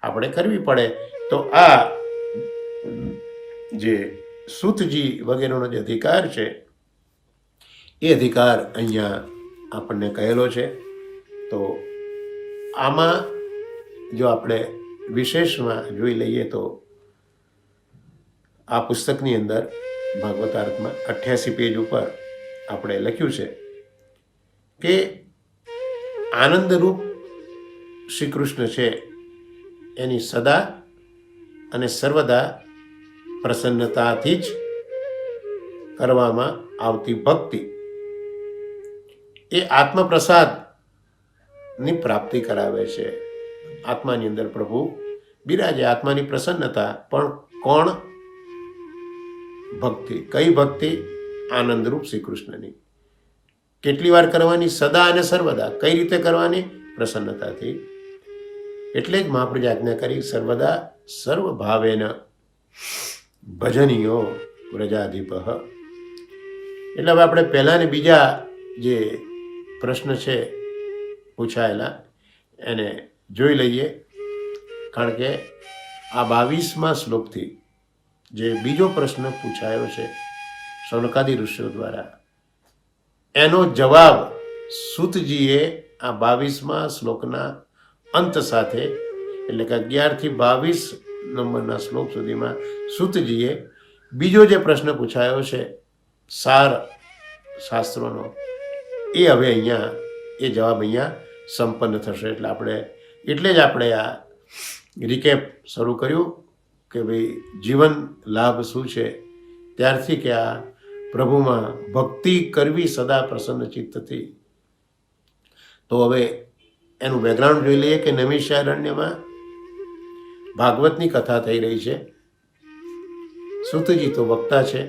આપણે કરવી પડે. તો આ જે સૂતજી વગેરેનો જે અધિકાર છે, એ અધિકાર અહીંયા આપણને કહેલો છે. તો આમાં જો આપણે વિશેષમાં જોઈ લઈએ તો આ પુસ્તકની અંદર ભાગવતાર્થમાં 88 પેજ ઉપર આપણે લખ્યું છે કે આનંદરૂપ શ્રી કૃષ્ણ છે એની સદા અને સર્વદા પ્રસન્નતાથી જ કરવામાં આવતી ભક્તિ એ આત્મપ્રસાદની પ્રાપ્તિ કરાવે છે. આત્માની અંદર પ્રભુ બિરાજે, આત્માની પ્રસન્નતા. પણ કોણ? ભક્તિ. કઈ ભક્તિ? આનંદરૂપ શ્રી કૃષ્ણની. કેટલી વાર કરવાની? સદા અને સર્વદા. કઈ રીતે કરવાની? પ્રસન્નતાથી. એટલે જ મહાપ્રભુએ આજ્ઞા કરી, સર્વદા સર્વભાવેન ભજનીયો વ્રજાધિપ. એટલે હવે આપણે પહેલા ને બીજા જે પ્રશ્ન છે પૂછાયેલા એને જોઈ લઈએ, કારણ કે આ 22મા શ્લોકથી જે બીજો પ્રશ્ન પૂછાયો છે શૌનકાદિ ઋષિઓ દ્વારા, એનો જવાબ સૂતજીએ આ 22મા શ્લોકના અંત સાથે, એટલે કે 11 થી 22 નંબરના શ્લોક સુધીમાં સૂતજીએ બીજો જે પ્રશ્ન પૂછાયો છે સાર શાસ્ત્રોનો, એ હવે અહીંયા એ જવાબ અહીંયા સંપન્ન થશે. એટલે જ આપણે આ રિકેપ શરૂ કર્યું કે ભાઈ જીવન લાભ શું છે, ત્યારથી કે આ પ્રભુમાં ભક્તિ કરવી સદા પ્રસન્ન ચિત્તથી. તો હવે એનું બેકગ્રાઉન્ડ જોઈ લઈએ કે નૈમિષારણ્યમાં ભાગવતની કથા થઈ રહી છે. સૂતજી તો વક્તા છે,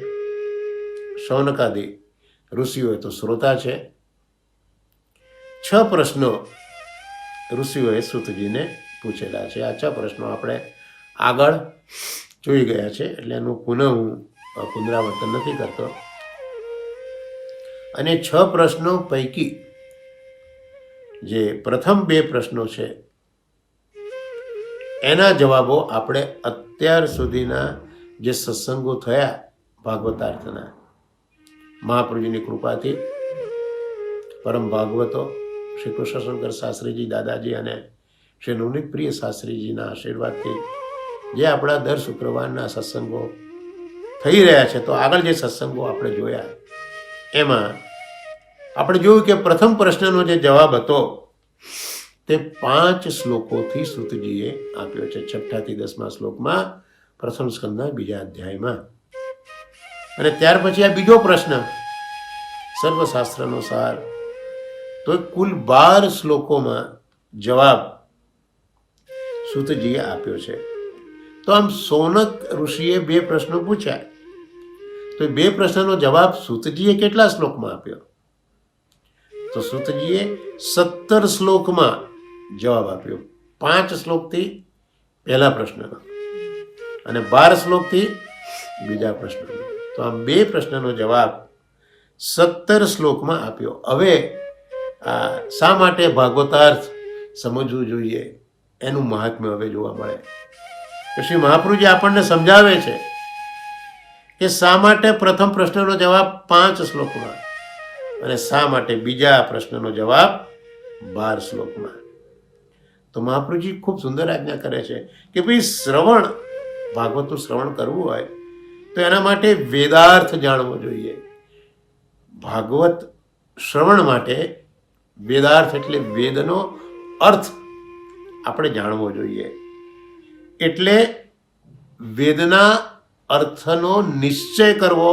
શૌનકાદિ ઋષિઓ તો શ્રોતા છે. 6 પ્રશ્નો ઋષિઓએ સૂતજીને પૂછેલા છે. આ 6 પ્રશ્નો આપણે આગળ જોઈ ગયા છે, એટલે એનું હું પુનરાવર્તન નથી કરતો. અને 6 પ્રશ્નો પૈકી જે પ્રથમ 2 પ્રશ્નો છે એના જવાબો આપણે અત્યાર સુધીના જે સત્સંગો થયા ભાગવતાર્થના, મહાપ્રભુજીની કૃપાથી, પરમ ભાગવતો શ્રી કૃષ્ણશંકર શાસ્ત્રીજી દાદાજી અને શ્રી નવનીત પ્રિય શાસ્ત્રીજીના આશીર્વાદથી જે આપણા દર શુક્રવારના સત્સંગો થઈ રહ્યા છે, તો આગળ જે સત્સંગો આપણે જોયા એમાં આપણે જોયું કે પ્રથમ પ્રશ્નનો જે જવાબ હતો તે 5 શ્લોકોથી સૂતજીએ આપ્યો છે. 6 થી 10મા શ્લોકમાં પ્રથમ સ્કંદના 2જા અધ્યાયમાં. અને ત્યાર પછી આ બીજો પ્રશ્ન સર્વશાસ્ત્રનો સાર, તો કુલ 12 શ્લોકોમાં જવાબ સૂતજીએ આપ્યો છે. તો આમ સૌનક ઋષિએ 2 પ્રશ્નો પૂછ્યા, તો 2 પ્રશ્નનો જવાબ સૂતજીએ કેટલા શ્લોકમાં આપ્યો? તો સૂતજીએ 17 શ્લોકમાં જવાબ આપ્યો. 5 શ્લોકથી પહેલા પ્રશ્નનો અને 12 શ્લોકથી બીજા પ્રશ્નનો. તો આમ 2 પ્રશ્નનો જવાબ 17 શ્લોકમાં આપ્યો. હવે આ શા માટે ભાગવતાર્થ સમજવું જોઈએ એનું મહાત્મ્ય હવે જોવા મળે. શ્રી મહાપ્રભુજી આપણને સમજાવે છે કે શા માટે પ્રથમ પ્રશ્નનો જવાબ 5 શ્લોકમાં અને શા માટે બીજા પ્રશ્નનો જવાબ 12 શ્લોકમાં. તો મહાપ્રભુજી ખૂબ સુંદર આજ્ઞા કરે છે કે ભાઈ શ્રવણ, ભાગવતનું શ્રવણ કરવું હોય તો એના માટે વેદાર્થ જાણવો જોઈએ. ભાગવત શ્રવણ માટે વેદાર્થ એટલે વેદનો અર્થ આપણે જાણવો જોઈએ. એટલે વેદના અર્થનો નિશ્ચય કરવો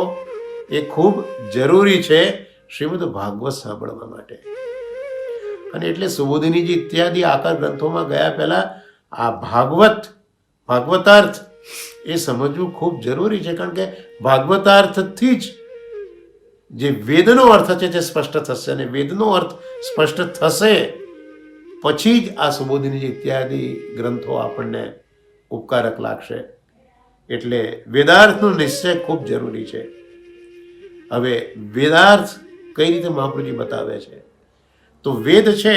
એ ખૂબ જરૂરી છે શ્રીમદ ભાગવત સાંભળવા માટે. અને એટલે સુબોધિનીજી ઇત્યાદિ આકાર ગ્રંથોમાં ગયા પહેલા આ ભાગવતાર્થ એ સમજવું ખૂબ જરૂરી છે, કારણ કે ભાગવતાર્થથી જ જે વેદનો અર્થ છે તે સ્પષ્ટ થશે, અને વેદનો અર્થ સ્પષ્ટ થશે પછી જ આ સુબોધિનીજી ઇત્યાદિ ગ્રંથો આપણને ઉપકારક લાગશે. એટલે વેદાર્થનો નિશ્ચય ખૂબ જરૂરી છે. હવે વેદાર્થ કઈ રીતે મહાપ્રભુજી બતાવે છે? તો વેદ છે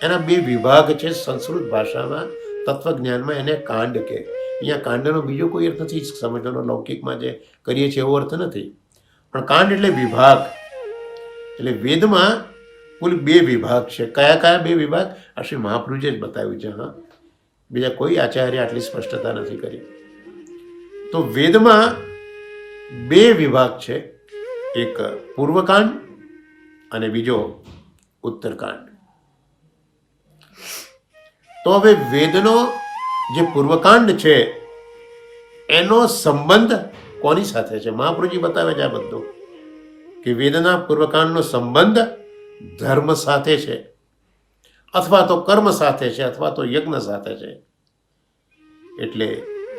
એના 2 વિભાગ છે. સંસ્કૃત ભાષામાં તત્વજ્ઞાનમાં એને કાંડ કે. અહીંયા કાંડનો બીજો કોઈ અર્થ નથી સમજવાનો, લૌકિકમાં જે કરીએ છીએ એવો અર્થ નથી, પણ કાંડ એટલે વિભાગ. એટલે વેદમાં કુલ 2 વિભાગ છે. કયા કયા 2 વિભાગ? આ શ્રી મહાપ્રભુજીએ જ બતાવ્યું છે. હા, બીજા કોઈ આચાર્ય આટલી સ્પષ્ટતા નથી કરી. તો વેદમાં બે વિભાગ છે, એક પૂર્વકાંડ અને બીજો ઉત્તરકાંડ. તો હવે વેદનો જે પૂર્વકાંડ છે એનો સંબંધ કોની સાથે છે? મહાપ્રભુજી બતાવે છે આ બધું કે વેદના પૂર્વકાંડનો સંબંધ ધર્મ સાથે છે, અથવા તો કર્મ સાથે છે, અથવા તો યજ્ઞ સાથે છે. એટલે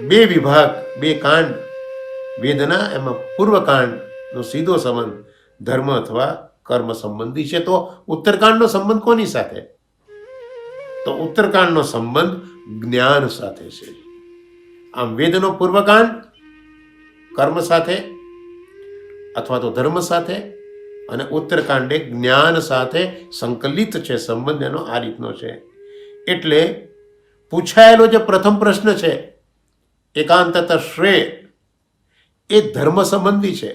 બે વિભાગ, બે કાંડ વેદના, એમાં પૂર્વકાંડનો સીધો સંબંધ ધર્મ અથવા કર્મ સંબંધી છે. તો ઉત્તરકાંડનો સંબંધ કોની સાથે? તો ઉત્તરકાંડનો સંબંધ જ્ઞાન સાથે છે. આમ વેદનો પૂર્વકાંડ કર્મ સાથે અથવા તો ધર્મ સાથે, અને ઉત્તરકાંડે જ્ઞાન સાથે સંકલિત છે. સંબંધ એનો આ રીતનો છે. એટલે પૂછાયેલો જે પ્રથમ પ્રશ્ન છે એકાંતત શ્રેય, એ ધર્મ સંબંધી છે,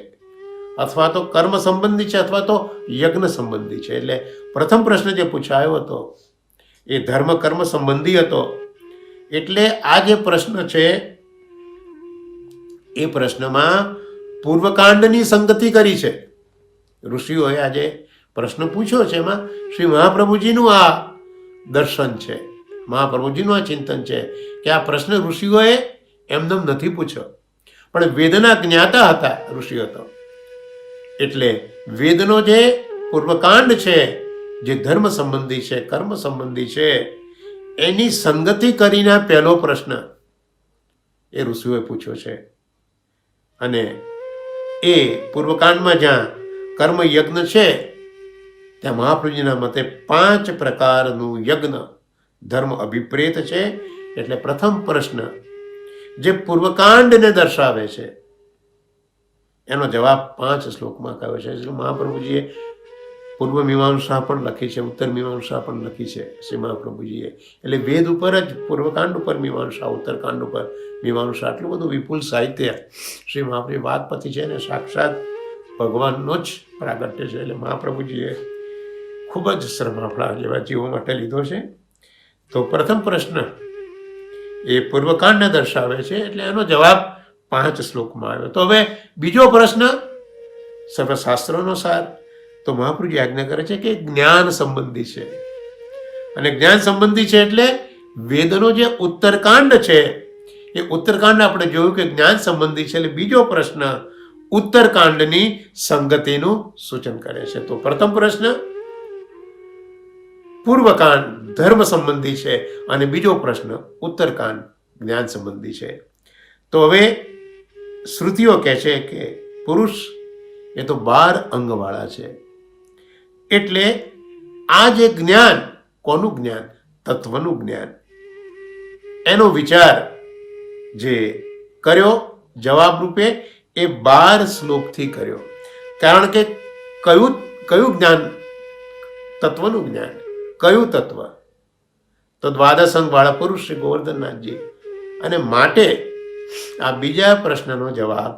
અથવા તો કર્મ સંબંધી છે, અથવા તો યજ્ઞ સંબંધી છે. એટલે પ્રથમ પ્રશ્ન જે પૂછાયો હતો એ ધર્મ કર્મ સંબંધી હતો. એટલે આ જે પ્રશ્ન છે એ પ્રશ્નમાં પૂર્વકાંડની સંગતિ કરી છે. ઋષિઓએ આજે પ્રશ્ન પૂછ્યો છે, એમાં શ્રી મહાપ્રભુજીનું આ દર્શન છે, મહાપ્રભુજીનું આ ચિંતન છે કે આ પ્રશ્ન ઋષિઓએ એમનેમ નથી પૂછ્યો, પણ વેદના જ્ઞાતા હતા ઋષિઓ તો. એટલે વેદનો જે પૂર્વકાંડ છે, જે ધર્મ સંબંધી છે, કર્મ સંબંધી છે, એની સંગતિ કરીને પહેલો પ્રશ્ન એ ઋષિઓએ પૂછ્યો છે. અને એ પૂર્વકાંડમાં જ્યાં કર્મ યજ્ઞ છે ત્યાં મહાપ્રભુજીના મતે 5 પ્રકારનું યજ્ઞ ધર્મ અભિપ્રેત છે. એટલે પ્રથમ પ્રશ્ન જે પૂર્વકાંડને દર્શાવે છે એનો જવાબ 5 શ્લોકમાં કહ્યો છે. એટલે મહાપ્રભુજીએ પૂર્વ મીમાંસા પણ લખી છે, ઉત્તર મીમાંસા પણ લખી છે શ્રી મહાપ્રભુજીએ. એટલે વેદ ઉપર જ પૂર્વકાંડ ઉપર મીમાંસા, ઉત્તરકાંડ ઉપર મીમાંસા, આટલું બધું વિપુલ સાહિત્ય શ્રી મહાપ્રભુ વાતપતિ છે ને સાક્ષાત ભગવાનનો જ પ્રાગટ્ય છે. એટલે મહાપ્રભુજીએ ખૂબ જ શ્રમ આપણા જેવા જીવો માટે લીધો છે. તો પ્રથમ પ્રશ્ન એ પૂર્વકાંડને દર્શાવે છે, એટલે એનો જવાબ 5 શ્લોકમાં આવ્યો. તો હવે બીજો પ્રશ્ન સર્વશાસ્ત્રોનો સાર. તો મહાપ્રભુજી આજ્ઞા કરે છે કે જ્ઞાન સંબંધી છે, અને જ્ઞાન સંબંધી છે એટલે વેદનો જે ઉત્તરકાંડ છે એ ઉત્તરકાંડ આપણે જોયું કે જ્ઞાન સંબંધી છે. એટલે બીજો પ્રશ્ન ઉત્તરકાંડની સંગતિનું સૂચન કરે છે. તો પ્રથમ પ્રશ્ન પૂર્વકાંડ ધર્મ સંબંધી છે, અને બીજો પ્રશ્ન ઉત્તરકાંડ જ્ઞાન સંબંધી છે. તો હવે શ્રુતિઓ કહે છે કે પુરુષ એ તો 12 અંગવાળા છે. એટલે આ જે જ્ઞાન, કોનું જ્ઞાન? તત્વનું જ્ઞાન. એનો વિચાર જે કર્યો જવાબ રૂપે એ 12 શ્લોકથી કર્યો. કારણ કે કયું જ્ઞાન? તત્વનું જ્ઞાન. કયું તત્વ? તો 12 અંગવાળા પુરુષ શ્રી ગોવર્ધનનાથજી. અને માટે આ બીજા પ્રશ્નનો જવાબ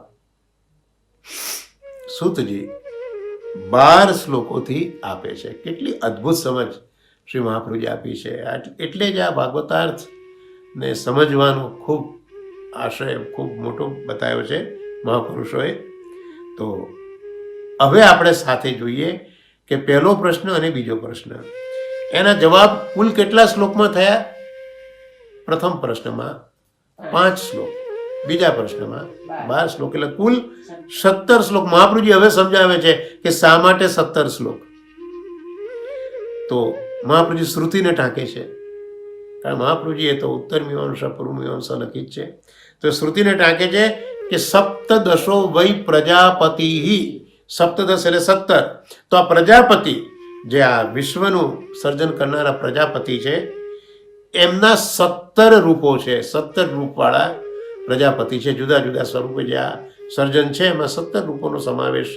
સૂતજી 12 શ્લોકોથી આપે છે. કેટલી અદ્ભુત સમજ શ્રી મહાપ્રભુજી આપી છે. એટલે જ આ ભાગવતાર્થ ને સમજવાનો ખૂબ આશય ખૂબ મોટો બતાવ્યો છે મહાપુરુષોએ. તો હવે આપણે સાથે જોઈએ કે પહેલો પ્રશ્ન અને બીજો પ્રશ્ન, એના જવાબ કુલ કેટલા શ્લોકમાં થયા? પ્રથમ પ્રશ્નમાં 5 શ્લોક, બીજા પ્રશ્નમાં 12 શ્લોક, એટલે કુલ 17 શ્લોક. મહાપ્રભુજી હવે સમજાવે છે કે શા માટે 17 શ્લોક. તો મહાપ્રભુજી શ્રુતિને ટાંકે છે, કારણ મહાપ્રભુજીએ તો ઉત્તર મીમાંસા પૂર્વ મીમાંસા લખી જ છે. તો શ્રુતિને ટાંકે છે કે સપ્તદશો વૈ પ્રજાપતિ. સપ્તદશ એટલે 17. તો આ પ્રજાપતિ જે આ વિશ્વનું સર્જન કરનારા પ્રજાપતિ છે એમના 17 રૂપો છે. 17 રૂપવાળા પ્રજાપતિ છે. જુદા જુદા સ્વરૂપે જે આ સર્જન છે એમાં 17 રૂપોનો સમાવેશ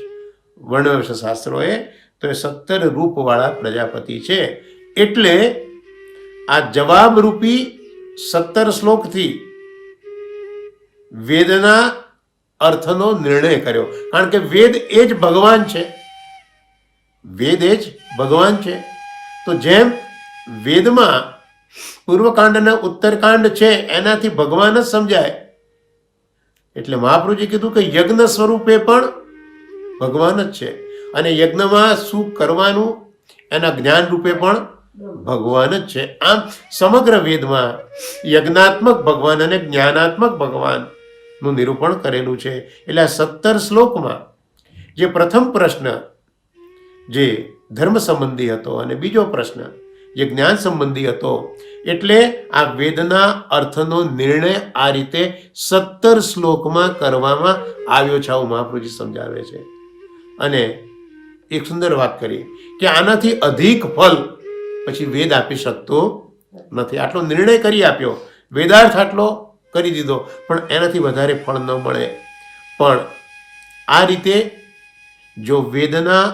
વર્ણવ્યો છે શાસ્ત્રોએ. તો એ 17 રૂપવાળા પ્રજાપતિ છે. એટલે આ જવાબરૂપી 17 શ્લોકથી વેદના અર્થનો નિર્ણય કર્યો. કારણ કે વેદ એ જ ભગવાન છે, વેદ એ જ ભગવાન છે. તો જેમ વેદમાં પૂર્વકાંડ અને ઉત્તરકાંડ છે એનાથી ભગવાન જ સમજાય, એટલે મહાપ્રભુજી કીધું કે યજ્ઞ સ્વરૂપે પણ ભગવાન જ છે, અને યજ્ઞમાં શું કરવાનું એના જ્ઞાન રૂપે પણ ભગવાન જ છે. આમ સમગ્ર વેદમાં યજ્ઞાત્મક ભગવાન અને જ્ઞાનાત્મક ભગવાનનું નિરૂપણ કરેલું છે. એટલે આ 17 શ્લોકમાં જે પ્રથમ પ્રશ્ન જે ધર્મ સંબંધી હતો અને બીજો પ્રશ્ન જે જ્ઞાન સંબંધી હતો, એટલે આ વેદના અર્થનો નિર્ણય આ રીતે 17 શ્લોકમાં કરવામાં આવ્યો છે, આવું મહાપ્રભુજી સમજાવે છે. અને એક સુંદર વાત કરી કે આનાથી અધિક ફલ પછી વેદ આપી શકતો નથી. આટલો નિર્ણય કરી આપ્યો, વેદાર્થ આટલો કરી દીધો, પણ એનાથી વધારે ફળ ન મળે. પણ આ રીતે જો વેદના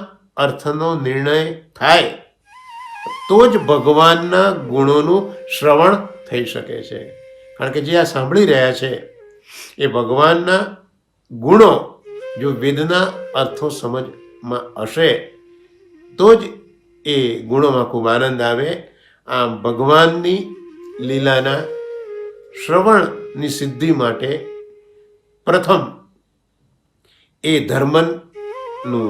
અર્થનો નિર્ણય થાય તો જ ભગવાનના ગુણોનું શ્રવણ થઈ શકે છે. કારણ કે જે આ સાંભળી રહ્યા છે એ ભગવાનના ગુણો જો વેદના અર્થો સમજમાં હશે તો જ એ ગુણોમાં ખૂબ આનંદ આવે. આમ ભગવાનની લીલાના શ્રવણની સિદ્ધિ માટે પ્રથમ એ ધર્મનું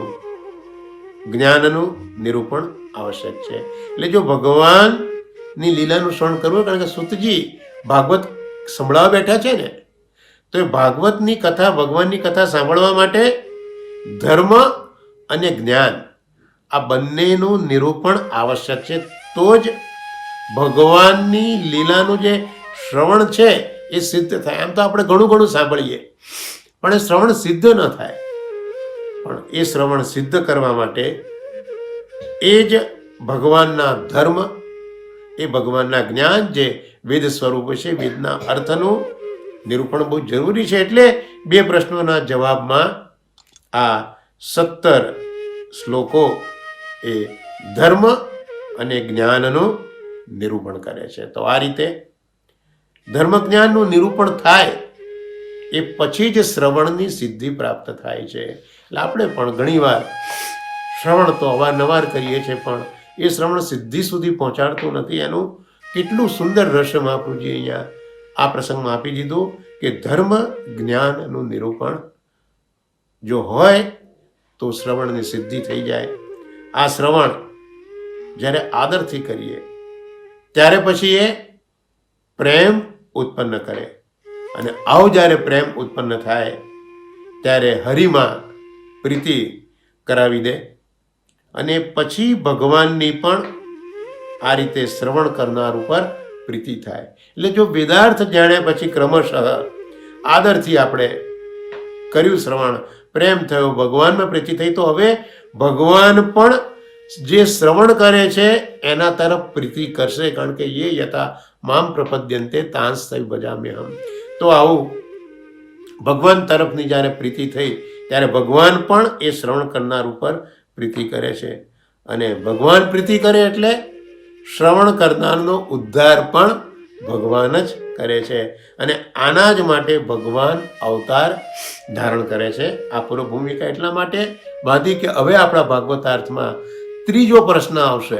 જ્ઞાનનું નિરૂપણ આવશ્યક છે. એટલે જો ભગવાનની લીલાનું શ્રવણ કરવું, કારણ કે સુતજી ભાગવત સંભળાવવા બેઠા છે ને, તો એ ભાગવતની કથા, ભગવાનની કથા સાંભળવા માટે ધર્મ અને જ્ઞાન આ બંનેનું નિરૂપણ આવશ્યક છે. તો જ ભગવાનની લીલાનું જે શ્રવણ છે એ સિદ્ધ થાય. આમ તો આપણે ઘણું ઘણું સાંભળીએ પણ એ શ્રવણ સિદ્ધ ન થાય. પણ એ શ્રવણ સિદ્ધ કરવા માટે એ જ ભગવાનના ધર્મ, એ ભગવાનના જ્ઞાન જે વેદ સ્વરૂપ છે, વેદના અર્થનું નિરૂપણ બહુ જરૂરી છે. એટલે 2 પ્રશ્નોના જવાબમાં આ 17 શ્લોકો એ ધર્મ અને જ્ઞાનનું નિરૂપણ કરે છે. તો આ રીતે ધર્મ જ્ઞાનનું નિરૂપણ થાય એ પછી જ શ્રવણની સિદ્ધિ પ્રાપ્ત થાય છે. એટલે આપણે પણ ઘણીવાર શ્રવણ તો અવારનવાર કરીએ છીએ, પણ એ શ્રવણ સિદ્ધિ સુધી પહોંચાડતું નથી. એનું કેટલું સુંદર રહસ્ય મહાપ્રભુજી અહીંયા આ પ્રસંગમાં આપી દીધું કે ધર્મ જ્ઞાનનું નિરૂપણ જો હોય તો શ્રવણની સિદ્ધિ થઈ જાય. આ શ્રવણ જ્યારે આદરથી કરીએ ત્યારે પછી એ પ્રેમ ઉત્પન્ન કરે, અને આવો જ્યારે પ્રેમ ઉત્પન્ન થાય ત્યારે હરિમાં પ્રીતિ કરાવી દે, અને પછી ભગવાનની પણ આ રીતે શ્રવણ કરનાર ઉપર પ્રીતિ થાય. એટલે જો વેદાર્થ જાણ્યા પછી ક્રમશઃ આદરથી આપણે કર્યું શ્રવણ, પ્રેમ થયો, ભગવાનમાં પ્રીતિ થઈ, તો હવે ભગવાન પણ જે શ્રવણ કરે છે એના તરફ પ્રીતિ કરશે. કારણ કે એ યથા મામ પ્રપદ્યંતે તાંસ્તૈ ભજામ્યહમ. તો આવું ભગવાન તરફની જ્યારે પ્રીતિ થઈ ત્યારે ભગવાન પણ એ શ્રવણ કરનાર ઉપર પ્રીતિ કરે છે. અને ભગવાન પ્રીતિ કરે એટલે શ્રવણ કરનારનો ઉદ્ધાર પણ ભગવાન જ કરે છે. અને આના જ માટે ભગવાન અવતાર ધારણ કરે છે. આ પૂર્વ ભૂમિકા એટલા માટે બાંધી કે હવે આપણા ભાગવતાર્થમાં 3જો પ્રશ્ન આવશે.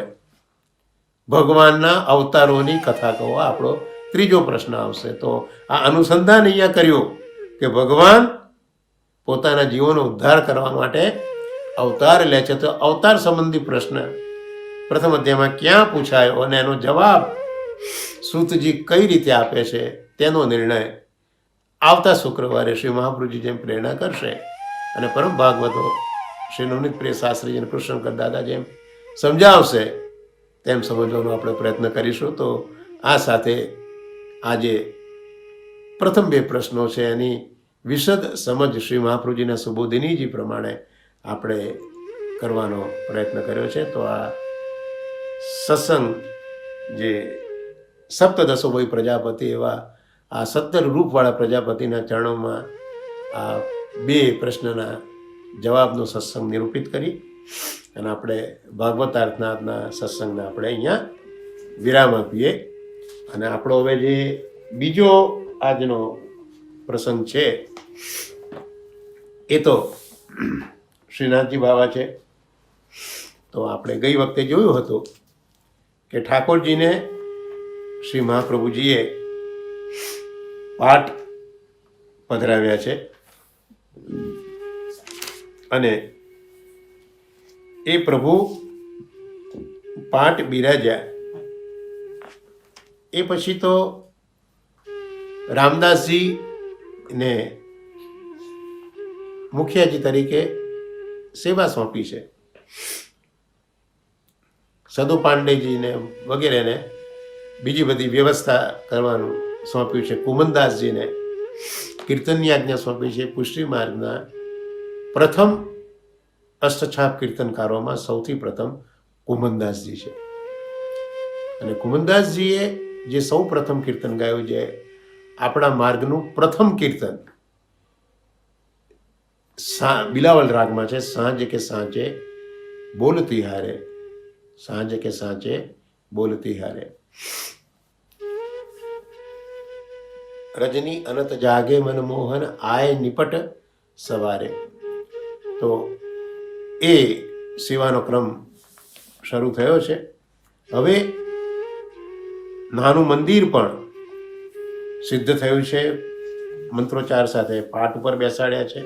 ભગવાનના અવતારોની કથા કહો, આપણો 3જો પ્રશ્ન આવશે. તો આ અનુસંધાન અહીંયા કર્યું કે ભગવાન પોતાના જીવોનો ઉદ્ધાર કરવા માટે અવતાર લે છે. તો અવતાર સંબંધી પ્રશ્ન પ્રથમ અધ્યાયમાં ક્યાં પૂછાયો અને એનો જવાબ સૂતજી કઈ રીતે આપે છે તેનો નિર્ણય આવતા શુક્રવારે શ્રી મહાપ્રભુજી જેમ પ્રેરણા કરશે અને પરમ ભાગવતો શ્રી નવનીત પ્રિય શાસ્ત્રી અને કૃષ્ણશંકર દાદા જેમ સમજાવશે તેમ સમજવાનો આપણે પ્રયત્ન કરીશું. તો આ સાથે આજે પ્રથમ 2 પ્રશ્નો છે એની વિશદ સમજ શ્રી મહાપ્રભુજીના સુબોધિનીજી પ્રમાણે આપણે કરવાનો પ્રયત્ન કર્યો છે. તો આ સત્સંગ જે સપ્તદશોભાઈ પ્રજાપતિ એવા આ 17 રૂપવાળા પ્રજાપતિના ચરણોમાં આ 2 પ્રશ્નના જવાબનો સત્સંગ નિરૂપિત કરી અને આપણે ભાગવતાર્થના સત્સંગને આપણે અહીંયા વિરામ આપીએ. અને આપણો હવે જે બીજો આજનો પ્રસંગ છે એ તો શ્રીનાથજી બાવા છે. તો આપણે ગઈ વખતે જોયું હતું કે ઠાકોરજીને શ્રી મહાપ્રભુજીએ પાઠ પધરાવ્યા છે. અને એ પ્રભુ પાટ બિરાજ્યા એ પછી તો રામદાસજીને મુખિયાજી તરીકે સેવા સોંપી છે. સદુ પાંડેજીને વગેરેને બીજી બધી વ્યવસ્થા કરવાનું સોંપ્યું છે. કુમનદાસજીને કીર્તનની આજ્ઞા સોંપી છે. પુષ્ટિ માર્ગના પ્રથમ અષ્ટછાપ કીર્તનકારોમાં સૌથી પ્રથમ કુમનદાસજી છે. અને કુમનદાસજીએ જે સૌ પ્રથમ કીર્તન ગાયું, જે આપણા માર્ગનું પ્રથમ કીર્તન બિલાવલ રાગમાં છે. સાંજે કે સાંજે બોલતી હારે, સાંજે કે સાંજે બોલતી હારે. રજની અનત જાગે મનમોહન આય નિપટ સવારે. તો એ સેવાનો ક્રમ શરૂ થયો છે. હવે નાનું મંદિર પણ સિદ્ધ થયું છે. મંત્રોચ્ચાર સાથે પાઠ ઉપર બેસાડ્યા છે.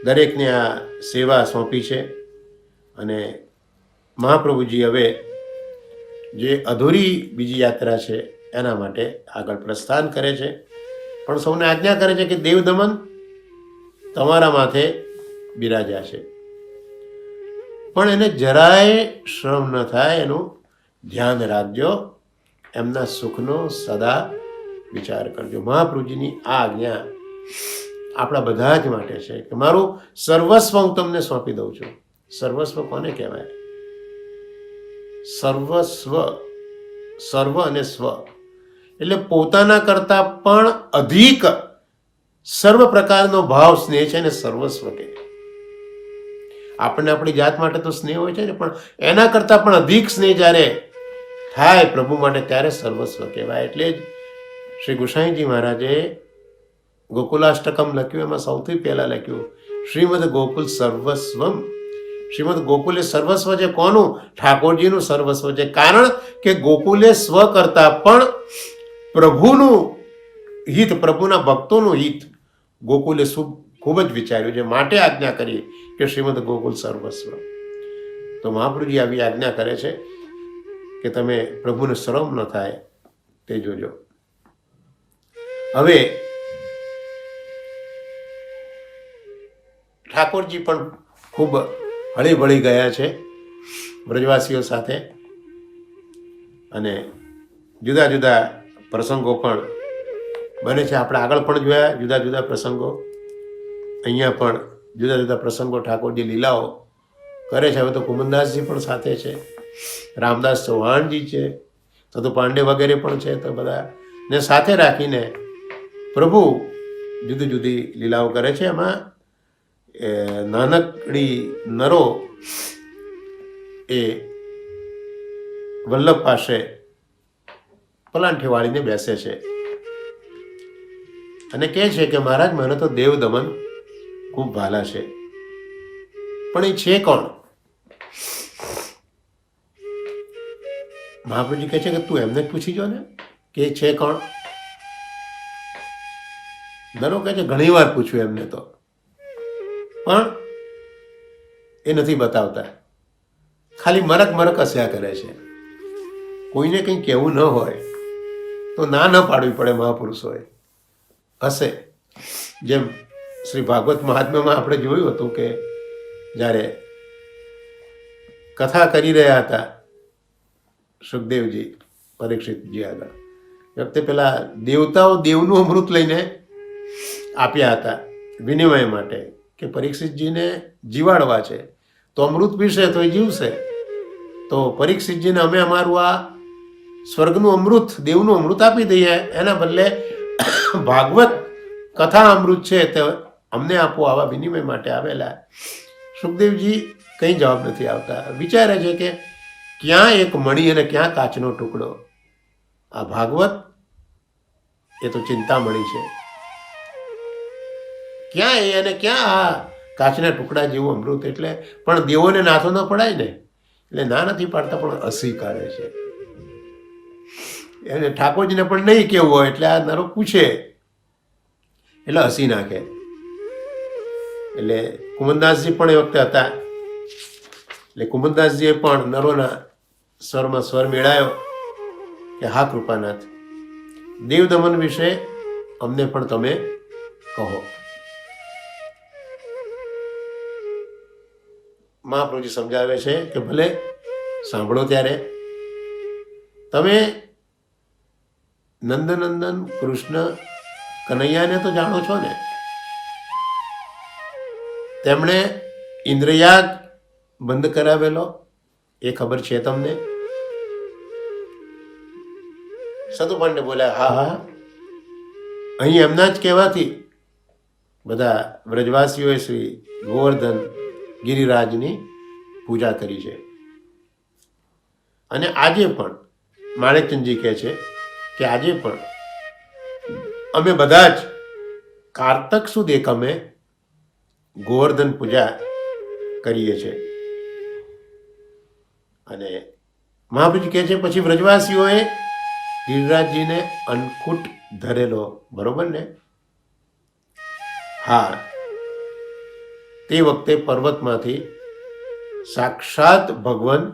દરેકને આ સેવા સોંપી છે. અને મહાપ્રભુજી હવે જે અધૂરી બીજી યાત્રા છે એના માટે આગળ પ્રસ્થાન કરે છે. પણ સૌને આજ્ઞા કરે છે કે દેવદમન તમારા માથે બિરાજ્યા છે, પણ એને જરાય શ્રમ ન થાય એનું ધ્યાન રાખજો. એમના સુખનો સદા વિચાર કરજો. મહાપ્રભુજીની આ આજ્ઞા આપણા બધા જ માટે છે કે મારું સર્વસ્વ હું તમને સોંપી દઉં છું. સર્વસ્વ કોને કહેવાય? સર્વસ્વ, સર્વ અને સ્વ એટલે પોતાના કરતા પણ અધિક સર્વ પ્રકારનો ભાવ સ્નેહ છે ને સર્વસ્વ કહે. આપણને આપણી જાત માટે તો સ્નેહ હોય છે ને, પણ એના કરતાં પણ અધિક સ્નેહ જ્યારે થાય પ્રભુ માટે ત્યારે સર્વસ્વ કહેવાય. એટલે જ શ્રી ગુસાઈજી મહારાજે ગોકુલાષ્ટકમ લખ્યું, એમાં સૌથી પહેલાં લખ્યું શ્રીમદ ગોકુલ સર્વસ્વમ. શ્રીમદ ગોકુલે સર્વસ્વ છે કોનું? ઠાકોરજીનું સર્વસ્વ છે. કારણ કે ગોકુલે સ્વ કરતા પણ પ્રભુનું હિત, પ્રભુના ભક્તોનું હિત ગોકુલે ખૂબ જ વિચાર્યું છે. માટે આજ્ઞા કરી કે શ્રીમદ ગોકુલ સર્વસ્વ. તો મહાપ્રભુજી આવી આજ્ઞા કરે છે કે તમે પ્રભુને શ્રમ ન થાય તે જોજો. હવે ઠાકોરજી પણ ખૂબ હળી ભળી ગયા છે બ્રજવાસીઓ સાથે. અને જુદા જુદા પ્રસંગો પણ બને છે. આપણે આગળ પણ જોયા જુદા જુદા પ્રસંગો. અહીંયા પણ જુદા જુદા પ્રસંગો ઠાકોરજી લીલાઓ કરે છે. હવે તો કુમનદાસજી પણ સાથે છે, રામદાસ ચૌહાણજી છે, સદુ પાંડે વગેરે પણ છે. તો બધાને સાથે રાખીને પ્રભુ જુદી જુદી લીલાઓ કરે છે. એમાં નાનકડી નરો એ વલ્લભ પાસે પલાંઠી વાળીને બેસે છે અને કહે છે કે મહારાજ મને તો દેવ દમન ખૂબ ભાલા છે, પણ એ છે કોણ? મહાપ્રભુજી કહે છે કે તું એમને જ પૂછી જો ને કે એ છે કોણ. નરો કહે છે ઘણી વાર પૂછ્યું એમને તો, પણ એ નથી બતાવતા. ખાલી મરક મરક હસ્યા કરે છે. કોઈને કંઈ કહેવું ન હોય તો ના ન પાડવી પડે મહાપુરુષોએ. હશે. જેમ શ્રી ભાગવત મહાત્મ્યમાં આપણે જોયું હતું કે જ્યારે કથા કરી રહ્યા હતા સુખદેવજી પરીક્ષિતજી આગળ, વખતે પેલા દેવતાઓ દેવનું અમૃત લઈને આપ્યા હતા વિનિમય માટે કે પરીક્ષિતજીને જીવાડવા છે, તો અમૃત પીશે તો એ જીવશે. તો પરીક્ષિતજીને અમે અમારું આ સ્વર્ગનું અમૃત, દેવનું અમૃત આપી દઈએ, એના બદલે ભાગવત કથા અમૃત છે તે અમને આપો, આવા વિનિમય માટે આવેલા. સુખદેવજી કંઈ જવાબ નથી આવતા. વિચારે છે કે ક્યાં એક મણી અને ક્યાં કાચનો ટુકડો. આ ભાગવત એ તો ચિંતામણી છે, ક્યાં એ અને ક્યાં આ કાચના ટુકડા જેવું અમૃત. એટલે પણ દેવોને નાથો ન પડાય ને, એટલે ના નથી પાડતા, પણ હસી કાઢે છે. એને ઠાકોરજીને પણ નહીં કેવું હોય એટલે આ નરો પૂછે એટલે હસી નાખે. એટલે કુમનદાસજી પણ એ વખતે હતા. એટલે કુમનદાસજીએ પણ નરોના સ્વરમાં સ્વર મેળાયો કે હા કૃપાનાથ, દેવ દમન વિશે અમને પણ તમે કહો. મહાપ્રભુજી સમજાવે છે કે ભલે સાંભળો. ત્યારે તમે નંદનંદન કૃષ્ણ કનૈયાને તો જાણો છો ને. તેમણે ઇન્દ્રયાગ બંધ કરાવેલો એ ખબર છે તમને? સતુપાંડે બોલ્યા હા હા, અહીં એમના જ કહેવાથી બધા વ્રજવાસીઓએ શ્રી ગોવર્ધન ગિરિરાજની પૂજા કરી છે. અને આજે પણ માણેકચંદજી કહે છે કે આજે પણ અમે બધા જ કારતક સુદ એક અમે ગોવર્ધન પૂજા કરીએ છીએ. અને મહાપ્રભુજી કહે છે પછી વ્રજવાસીઓએ ગિરિરાજજીને અન્નકૂટ ધરેલો, બરોબર ને? હા, તે વખતે પર્વતમાંથી સાક્ષાત ભગવાન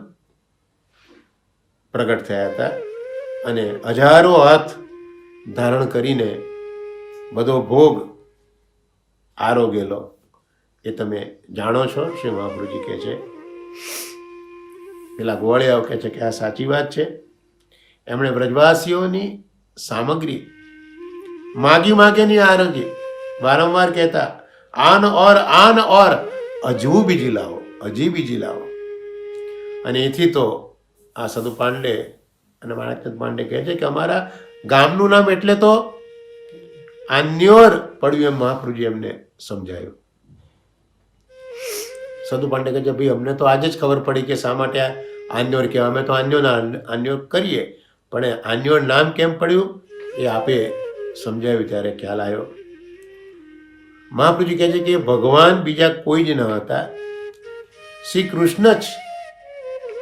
પ્રગટ થયા હતા અને હજારો હાથ ધારણ કરીને બધો ભોગ આરોગેલો એ તમે જાણો છો. શ્રી મહાપ્રભુજી કહે છે. પેલા ગોવાળિયાઓ કહે છે કે આ સાચી વાત છે. એમણે વ્રજવાસીઓની સામગ્રી માગી માગેની આરોગી. વારંવાર કહેતા આન ઓર હજુ બીજી લાવો, હજી બીજી લાવો. અને એથી તો આ સદુ પાંડે અને માણેકચંદ પાંડે કહે છે કે અમારા ગામનું નામ એટલે તો આન્યોર પડ્યું એમ મહાપ્રભુજી એમને સમજાયું. સદુ પાંડે કહે છે ભાઈ અમને તો આજે જ ખબર પડી કે શા માટે આન્યોર કહેવાય. અમે તો આન્યોર કરીએ, પણ આન્યોર નામ કેમ પડ્યું એ આપે સમજાવ્યું ત્યારે ખ્યાલ આવ્યો. મહાપ્રભુજી કહે છે કે ભગવાન બીજા કોઈ જ ન હતા, શ્રી કૃષ્ણ જ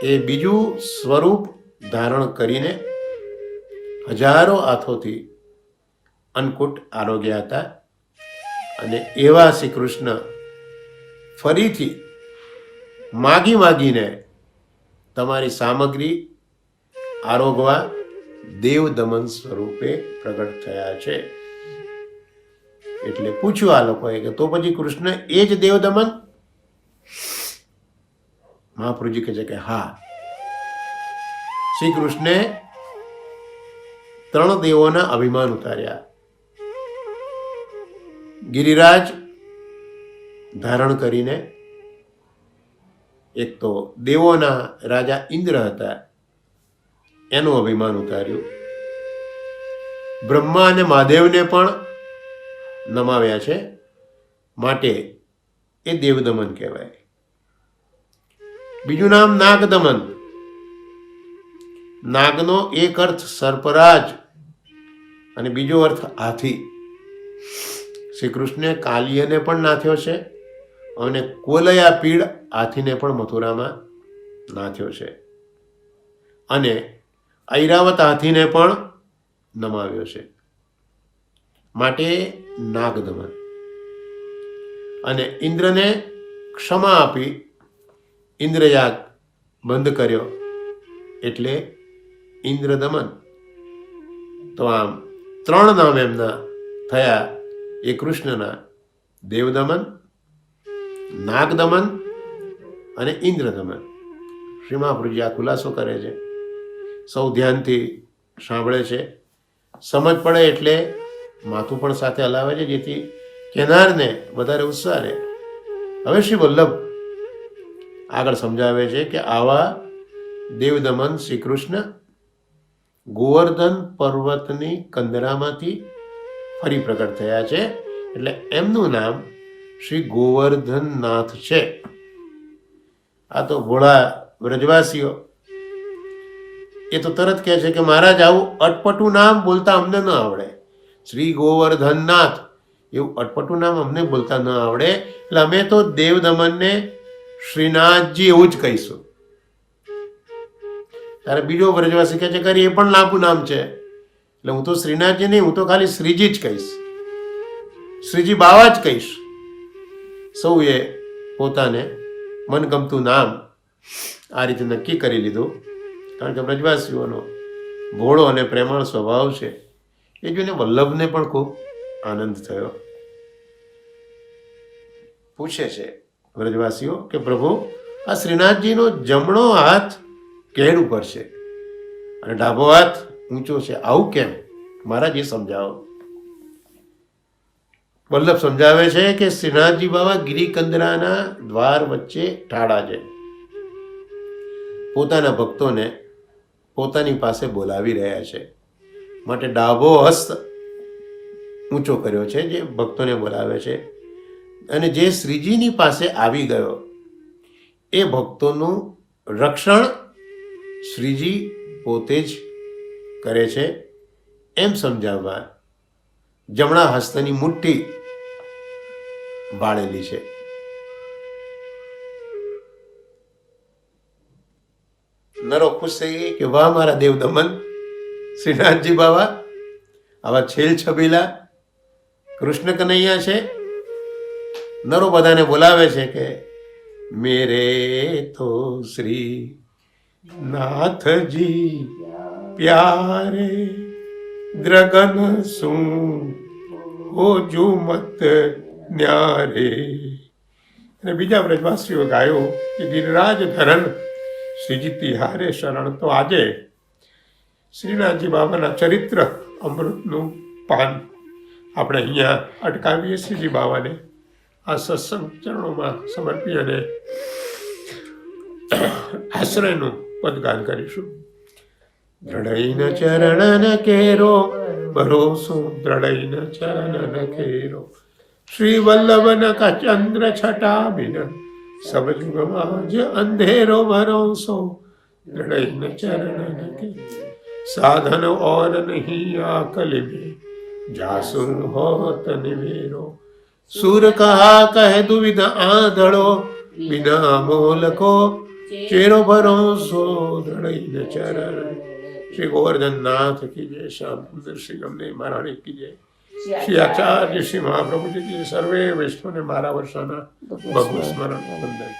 એ બીજું સ્વરૂપ ધારણ કરીને હજારો હાથોથી અન્નકૂટ આરોગ્યા હતા. અને એવા શ્રી કૃષ્ણ ફરીથી માગી માગીને તમારી સામગ્રી આરોગવા દેવ દમન સ્વરૂપે પ્રગટ થયા છે. એટલે પૂછ્યું આ લોકોએ કે તો પછી કૃષ્ણ એ જ દેવ દમન? મહાપ્રભુજી કહે છે કે હા, શ્રી કૃષ્ણે 3 દેવોના અભિમાન ઉતાર્યા. ગિરિરાજ ધારણ કરીને, એક તો દેવોના રાજા ઇન્દ્ર હતા એનું અભિમાન ઉતાર્યું. બ્રહ્મા અને મહાદેવને પણ નમાવ્યા છે, માટે એ દેવદમન કહેવાય. બીજું નામ નાગદમન. નાગનો એક અર્થ સર્પરાજ અને બીજો અર્થ હાથી. શ્રી કૃષ્ણે કાલિયને પણ નાથ્યો છે અને કોલયા પીડ હાથીને પણ મથુરામાં નાથ્યો છે અને ઐરાવત હાથીને પણ નમાવ્યો છે, માટે નાગદમન. અને ઇન્દ્રને ક્ષમા આપી ઇન્દ્રયાગ બંધ કર્યો એટલે ઇન્દ્રદમન. તો આમ 3 નામ એમના થયા. એ કૃષ્ણના દેવદમન, નાગદમન અને ઇન્દ્રદમન. શ્રી મહાપ્રભુજી આ ખુલાસો કરે છે. સૌ ધ્યાનથી સાંભળે છે. સમજ પડે એટલે માથું પણ સાથે હલાવે છે, જેથી કેનારને વધારે ઉત્સાહ રહે. હવે શ્રી વલ્લભ આગળ સમજાવે છે કે આવા દેવદમન શ્રી કૃષ્ણ ગોવર્ધન પર્વતની કંદરામાંથી ફરી પ્રગટ થયા છે. એટલે એમનું નામ શ્રી ગોવર્ધનનાથ છે. આ તો ભોળા વ્રજવાસીઓ એ તો તરત કહે છે કે મહારાજ આવું અટપટું નામ બોલતા અમને ન આવડે. શ્રી ગોવર્ધનનાથ એવું અટપટું નામ અમને બોલતા ન આવડે, એટલે અમે તો દેવદમનને શ્રીનાથજી એવું જ કહીશું. ત્યારે બીજો વ્રજવાસી કહે છે કે એ પણ લાંબુ નામ છે, એટલે હું તો શ્રીનાથજી નહીં, હું તો ખાલી શ્રીજી જ કહીશ. શ્રીજી બાવા જ કહીશ. સૌએ પોતાને મનગમતું નામ આ રીતે નક્કી કરી લીધું, કારણ કે બ્રજવાસીઓનો ભોળો અને પ્રેમાળ સ્વભાવ છે એ જોઈને વલ્લભને પણ ખૂબ આનંદ થયો. પૂછે છે બ્રજવાસીઓ કે પ્રભુ, આ શ્રીનાથજીનો જમણો હાથ કેળ ઉપર છે અને ડાબો હાથ ઊંચો છે, આવું કેમ? મહારાજ એ સમજાવો. વલ્લભ સમજાવે છે કે શ્રીનાથજી બાબા ગિરિકંદરાના દ્વાર વચ્ચે ઠાડા છે. પોતાના ભક્તોને પોતાની પાસે બોલાવી રહ્યા છે, માટે ડાબો હસ્ત ઊંચો કર્યો છે જે ભક્તોને બોલાવે છે. અને જે શ્રીજીની પાસે આવી ગયો એ ભક્તોનું રક્ષણ શ્રીજી પોતે જ કરે છે એમ સમજાવવા જમણા હસ્તની મુઠ્ઠી બાળેલી છે. નરો ખુશ થઈ ગઈ કે વાહ મારા દેવ દમન શ્રીનાથજી બાબા આવા છેલ છબીલા કૃષ્ણ કનૈયા છે. નરો બધાને બોલાવે છે કે મેરે તો શ્રી નાથજી પ્યારે દ્રગન શું હો જુમત ન્યારે. અને બીજા બ્રજવાસીઓ ગાયો કે ગિરિરાજ ધરણ શ્રીજી તિહારે શરણ. તો આજે શ્રીનાથજી બાબાના ચરિત્ર અમૃતનું પાન આપણે અહીંયા અટકાવીએ. શ્રીજી બાબાને આ સત્સંગ ચરણોમાં સમર્પી અને આશ્રયનું પદગાન કરીશું. દ્રઢૈન ચરણન કેરો ભરોસો, દ્રઢૈન ચરણન કેરો શ્રી વલ્લભન કા ચંદ્ર છટા બિન સબ જુગમાં જ અંધેરો ભરોસો. દ્રઢૈન ચરણન કે સાધન और नहीं आकल में जासुर होत निवेरो. सुर कहा कह दुविध आंधड़ो बिना मोल को चेरो भरोસો. દ્રઢૈન ચરણ. શ્રી ગોવર્ધન નાથ કી જય. શ્યામ સુંદર શ્રી ગમને મહારાણી કી જય. શ્રી આચાર્ય શ્રી મહાપ્રભુજી કી સર્વે વૈષ્ણવને મારા વર્ષાના ભગવત સ્મરણ વંદન.